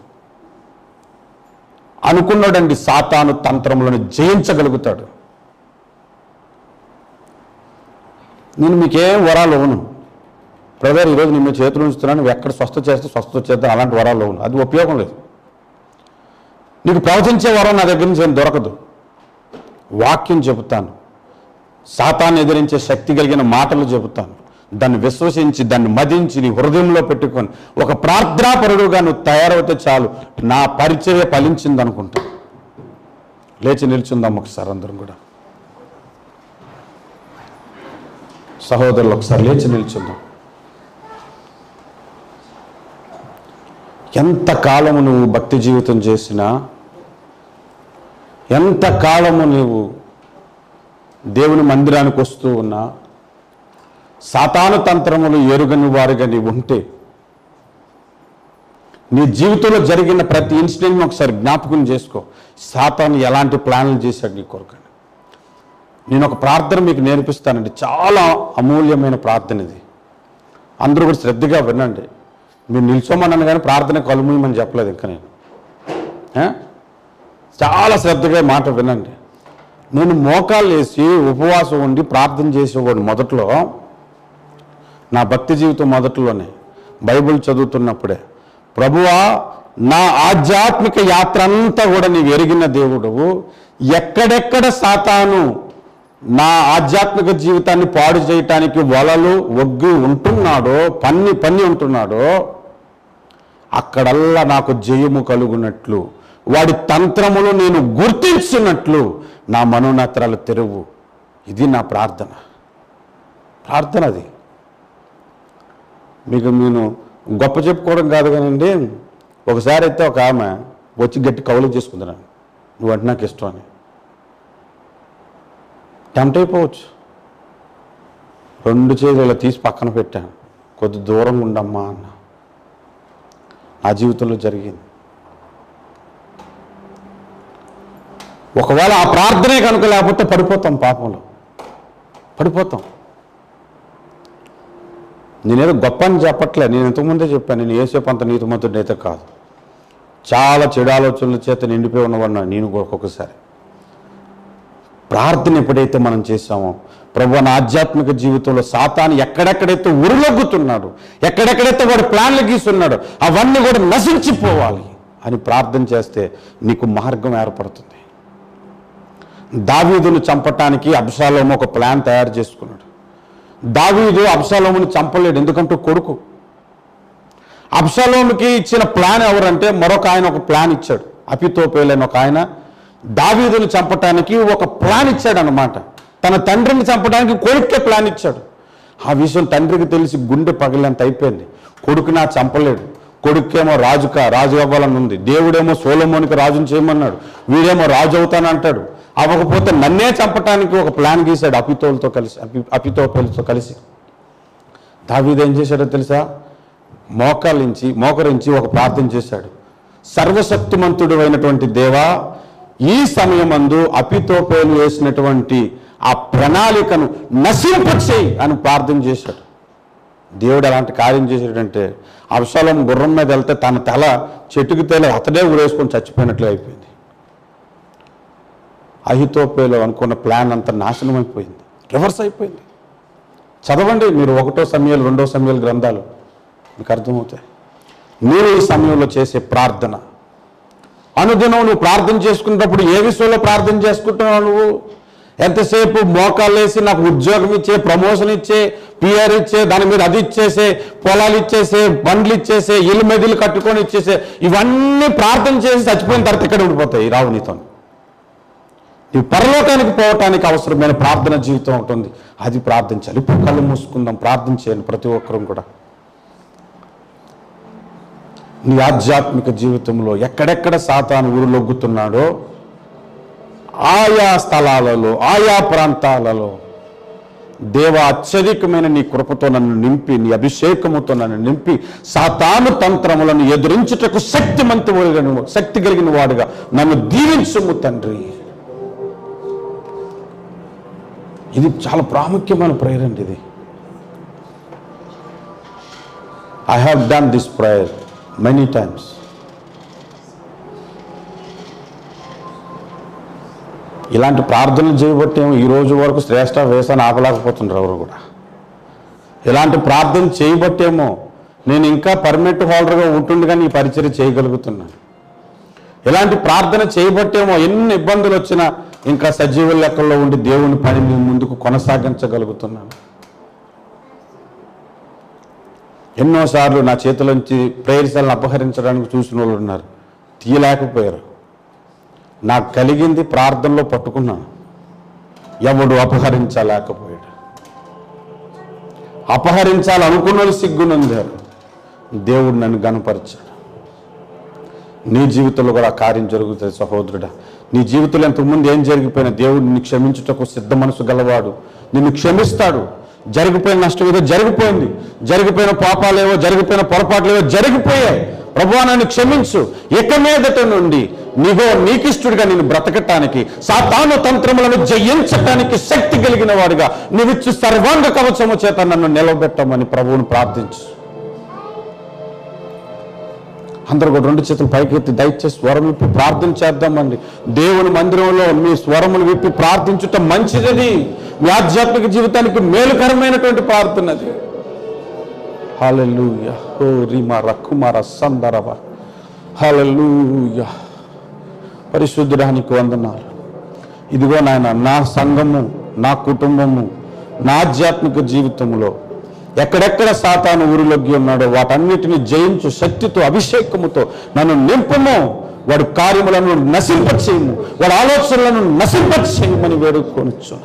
అనుకున్నాడండి. సాతాను తంత్రములను జయించగలుగుతాడు. నేను మీకేం వరాలు ఇవ్వను బ్రదర్, ఈరోజు నిన్ను చేతులు ఉంచుతున్నాను, నువ్వు ఎక్కడ స్వస్థ చేద్దాం, అలాంటి వరాలు ఇవ్వను, అది ఉపయోగం లేదు. నీకు ప్రవచించే వరం నా దగ్గర నుంచి ఏం దొరకదు. వాక్యం చెబుతాను, సాతాన్ని ఎదిరించే శక్తి కలిగిన మాటలు చెబుతాను. దాన్ని విశ్వసించి దాన్ని మదించి నీ హృదయంలో పెట్టుకొని ఒక ప్రార్థనాపరుడుగా నువ్వు తయారవుతే చాలు, నా పరిచర్య ఫలించింది అనుకుంటా. లేచి నిల్చుందాం ఒకసారి అందరం కూడా. సహోదరులు ఒకసారి లేచి నిల్చుందాం. ఎంతకాలము నువ్వు భక్తి జీవితం చేసినా, ఎంతకాలము నీవు దేవుని మందిరానికి వస్తూ ఉన్నా, సాతాను తంత్రములు ఎరుగని వారిగా నీవు ఉంటే, నీ జీవితంలో జరిగిన ప్రతి ఇన్సిడెంట్ని ఒకసారి జ్ఞాపకం చేసుకో. సాతాను ఎలాంటి ప్లాన్లు చేశాడు నీ కొరకు. నేను ఒక ప్రార్థన మీకు నేర్పిస్తానండి, చాలా అమూల్యమైన ప్రార్థన ఇది. అందరూ కూడా శ్రద్ధగా వినండి. మీరు నిల్చోమన్నాను కానీ ప్రార్థన కలుమూయమని చెప్పలేదు ఇంకా నేను. చాలా శ్రద్ధగా మాట వినండి. నేను మోకాళ్ళు వేసి ఉపవాసం ఉండి ప్రార్థన చేసేవాడు మొదట్లో, నా భక్తి జీవితం మొదట్లోనే, బైబిల్ చదువుతున్నప్పుడే, ప్రభువా నా ఆధ్యాత్మిక యాత్ర అంతా కూడా నీవు ఎరిగిన దేవుడవు, ఎక్కడెక్కడ సాతాను నా ఆధ్యాత్మిక జీవితాన్ని పాడు చేయటానికి వలలు ఒగ్గి ఉంటున్నాడో, పన్ని ఉంటున్నాడో, అక్కడల్లా నాకు జయము కలుగునట్లు, వాడి తంత్రములు నేను గుర్తించినట్లు నా మనోనేత్రాలు తెరువు. ఇది నా ప్రార్థన. అది మీకు నేను గొప్ప చెప్పుకోవడం కాదు కానండి. ఒకసారి అయితే ఒక ఆమె వచ్చి గట్టి కౌలు చేసుకుంటున్నాను, నువ్వంటే నాకు ఇష్టం అని. టెంప్ట్ అయిపోవచ్చు. 2 చేతులు తీసి పక్కన పెట్టాను, కొద్ది దూరంగా ఉండమ్మా అన్న. నా జీవితంలో జరిగింది. ఒకవేళ ఆ ప్రార్థనే కనుక లేకపోతే పడిపోతాం, పాపంలో పడిపోతాం. నేనేదో గొప్ప అని చెప్పట్లే, నేను ఇంతకుముందే చెప్పాను, నేను ఏసేపు అంత నీతిమంతుడిని అయితే కాదు. చాలా చెడు ఆలోచనల చేత నిండిపోయి ఉన్నవాడినా నేను ఒక్కొక్కసారి. ప్రార్థన ఎప్పుడైతే మనం చేసామో, ప్రభు నా ఆధ్యాత్మిక జీవితంలో సాతాను ఎక్కడెక్కడైతే ఉరులొగ్గుతున్నాడు, ఎక్కడెక్కడైతే వాడు ప్లాన్లు గీస్తున్నాడో అవన్నీ కూడా నశించిపోవాలి అని ప్రార్థన చేస్తే నీకు మార్గం ఏర్పడుతుంది. దావీదును చంపటానికి అబ్షాలోము ఒక ప్లాన్ తయారు చేసుకున్నాడు. దావీదు అబ్షాలోముని చంపలేడు, ఎందుకంటే కొడుకు. అబ్షాలోముకి ఇచ్చిన ప్లాన్ ఎవరంటే మరొక ఆయన ఒక ప్లాన్ ఇచ్చాడు. అహితోఫెలు ఒక ఆయన దావీదును చంపటానికి ఒక ప్లాన్ ఇచ్చాడు అన్నమాట. తన తండ్రిని చంపడానికి కొడుకే ప్లాన్ ఇచ్చాడు. ఆ విషయం తండ్రికి తెలిసి గుండె పగిలినంత అయిపోయింది. కొడుకు నా చంపలేడు, కొడుకేమో రాజు అవ్వాలని ఉంది, దేవుడేమో సొలొమోనుకి రాజుని చేయమన్నాడు, వీడేమో రాజు అవుతానంటాడు, అవ్వకపోతే నన్నే చంపటానికి ఒక ప్లాన్ గీశాడు అహితోఫెలుతో కలిసి. దావీదు ఏం చేశాడో తెలుసా? మోకరించి ఒక ప్రార్థన చేశాడు. సర్వశక్తిమంతుడు అయినటువంటి దేవా, ఈ సమయమందు అహితోఫెలు వేసినటువంటి ఆ ప్రణాళికను నశింపచేయి అని ప్రార్థన చేశాడు. దేవుడు అలాంటి కార్యం చేశాడంటే, అబ్షాలోము గుర్రం మీద వెళ్తే తన తల చెట్టుకి తేలి అతడే ఊరేసుకొని చచ్చిపోయినట్లు అయిపోయింది. అహితోఫెలు అనుకున్న ప్లాన్ అంతా నాశనం అయిపోయింది, రివర్స్ అయిపోయింది. చదవండి మీరు 1 సమూయేలు 2 సమూయేలు గ్రంథాలు, మీకు అర్థమవుతాయి. నేను ఈ సమయంలో చేసే ప్రార్థన, అనుదినం నువ్వు ప్రార్థన చేసుకున్నప్పుడు ఏ విషయంలో ప్రార్థన చేసుకుంటున్నావు? నువ్వు ఎంతసేపు మోకాళ్ళు వేసి నాకు ఉద్యోగం ఇచ్చే, ప్రమోషన్ ఇచ్చే, పిఆర్ ఇచ్చే, దాని మీద అది ఇచ్చేసే, పొలాలు ఇచ్చేసే, బండ్లు ఇచ్చేసే, ఇల్లు మెదిలు కట్టుకొని ఇచ్చేసే, ఇవన్నీ ప్రార్థన చేసి చచ్చిపోయిన తర్వాత ఇక్కడ ఉండిపోతాయి, రావు నీతో. నీ పరలోకానికి పోవటానికి అవసరమైన ప్రార్థన జీవితం ఉంటుంది, అది ప్రార్థించాలి. ఇప్పుడు కళ్ళు మూసుకుందాం, ప్రార్థన చేయండి ప్రతి ఒక్కరూ కూడా. నీ ఆధ్యాత్మిక జీవితంలో ఎక్కడెక్కడ సాతాను ఊరులొగ్గుతున్నాడో ఆయా స్థలాలలో, ఆయా ప్రాంతాలలో దేవ అత్యధికమైన నీ కృపతో నన్ను నింపి, నీ అభిషేకముతో నన్ను నింపి, సాతాను తంత్రములను ఎదురించుటకు శక్తి కలిగిన వాడుగా నన్ను దీవించుము తండ్రి. ఇది చాలా ప్రాముఖ్యమైన ప్రేయర్ అండి. ఇది I have done this prayer many times. ఇలాంటి ప్రార్థనలు చేయబట్టేమో ఈ రోజు వరకు శ్రేష్ఠ వేసాన్ని ఆపలేకపోతున్నారు ఎవరు కూడా. ఇలాంటి ప్రార్థన చేయబట్టేమో నేను ఇంకా పర్మనెంట్ హోల్డర్గా ఉంటుండగా ఈ పరిచర్య చేయగలుగుతున్నాను. ఇలాంటి ప్రార్థన చేయబట్టేమో ఎన్ని ఇబ్బందులు వచ్చినా ఇంకా సజీవ లెక్కల్లో ఉండి దేవుని పని ముందుకు కొనసాగించగలుగుతున్నాను. ఎన్నోసార్లు నా చేతులోంచి ప్రేయర్సాలను అపహరించడానికి చూసిన వాళ్ళు ఉన్నారు, తీయలేకపోయారు. నాకు కలిగింది ప్రార్థనలో పట్టుకున్నాను, ఎవడు అపహరించలేకపోయాడు. అపహరించాలనుకున్న వాళ్ళు సిగ్గునందారు, దేవుడు నన్ను గణపరిచాడు. నీ జీవితంలో కూడా ఆ కార్యం జరుగుతుంది సహోదరుడా. నీ జీవితంలో ఇంతకుముందు ఏం జరిగిపోయినా దేవుడు నిన్ను క్షమించుటకు సిద్ధ మనసు గలవాడు. నిన్ను క్షమిస్తాడు. జరిగిపోయిన నష్టం ఏదో జరిగిపోయింది, జరిగిపోయిన పాపాలేవో, జరిగిపోయిన పొరపాట్లేవో జరిగిపోయాయి. ప్రభువా నన్ను క్షమించు, ఇక మీదట నుండి నీకిష్టుడిగా నేను బ్రతకటానికి, సాతాను తంత్రములను జయించటానికి శక్తి కలిగిన వాడిగా నీవిచ్చు సర్వాంగ కవచము చేత నన్ను నిలబెట్టమని ప్రభువును ప్రార్థించు. అందరూ కూడా 2 చేతులు పైకెత్తి దయచేసి స్వరం విప్పి ప్రార్థన చేద్దామండి. దేవుని మందిరంలో మీ స్వరములు విప్పి ప్రార్థించుట మంచిదని, మీ ఆధ్యాత్మిక జీవితానికి మేలుకరమైనటువంటి ప్రార్థన అది. హల్లెలూయా. ఓ రీమా రక్కుమార సందరవ. హల్లెలూయా. పరిశుద్ధుడానికి వందనాలు. ఇదిగో నాయన, నా సంఘము, నా కుటుంబము, నా ఆధ్యాత్మిక జీవితంలో ఎక్కడెక్కడ సాతాను ఊరిలోకి ఉన్నాడో వాటన్నిటిని జయించు శక్తితో, అభిషేకముతో నన్ను నింపము. వాడి కార్యములను నశింపచేయము, వాడి ఆలోచనలను నశింపచేయమని వేడుకొనొచ్చు.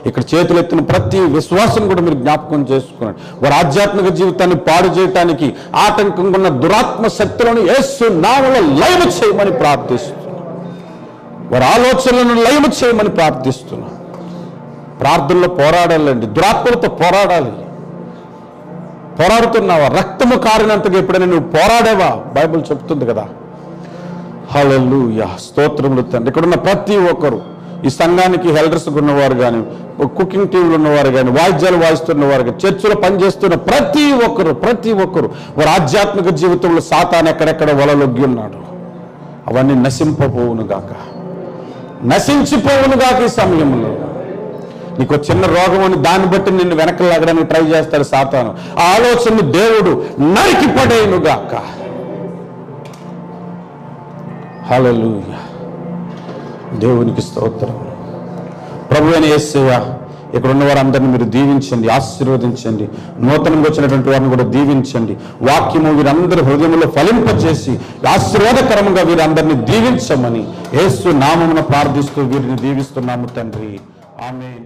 ఇక్కడ చేతులెత్తిన ప్రతి విశ్వాసం కూడా మీరు జ్ఞాపకం చేసుకున్నాడు. వారి ఆధ్యాత్మిక జీవితాన్ని పాడు చేయటానికి ఆటంకంగా ఉన్న దురాత్మ శక్తులను యేసు నామములో లయము చేయమని ప్రార్థిస్తున్నాను. వారి ఆలోచనలను లయము చేయమని ప్రార్థిస్తున్నాను. ప్రార్థనలో పోరాడాలండి, దురాత్మలతో పోరాడాలి. పోరాడుతున్నావా? రక్తము కారినంతగా ఎప్పుడైనా నువ్వు పోరాడేవా? బైబిల్ చెప్తుంది కదా. హల్లెలూయా. స్తోత్రములు తండ్రి. ఇక్కడ ఉన్న ప్రతి ఒక్కరు, ఈ సంఘానికి హెల్డర్స్గా ఉన్నవారు కానీ, కుకింగ్ టీంలు ఉన్నవారు కానీ, వాయిద్యాలు వాయిస్తున్నవారు కానీ, చర్చిలో పనిచేస్తున్న ప్రతి ఒక్కరు వారి ఆధ్యాత్మిక జీవితంలో సాతాను ఎక్కడెక్కడ వలలొగ్గి ఉన్నాడు అవన్నీ నశించిపోవునుగాక ఈ సమయంలో. నీకు చిన్న రోగం అని దాన్ని బట్టి నిన్ను వెనక్కి లాగడానికి ట్రై చేస్తాడు సాతాను. ఆ ఆలోచనని దేవుడు నరికి పడేయునుగాక. హల్లెలూయా. దేవునికి స్తోత్రం. ప్రభువైన యేసయ్య, ఇక్కడ ఉన్న వారందరినీ మీరు దీవించండి, ఆశీర్వదించండి. నూతనంగా వచ్చినటువంటి వారిని కూడా దీవించండి. వాక్యము వీరందరి హృదయంలో ఫలింపజేసి ఆశీర్వాదకరంగా వీరందరినీ దీవించమని యేసు నామమున ప్రార్థిస్తూ వీరిని దీవిస్తున్నాము తండ్రి. ఆమేన్.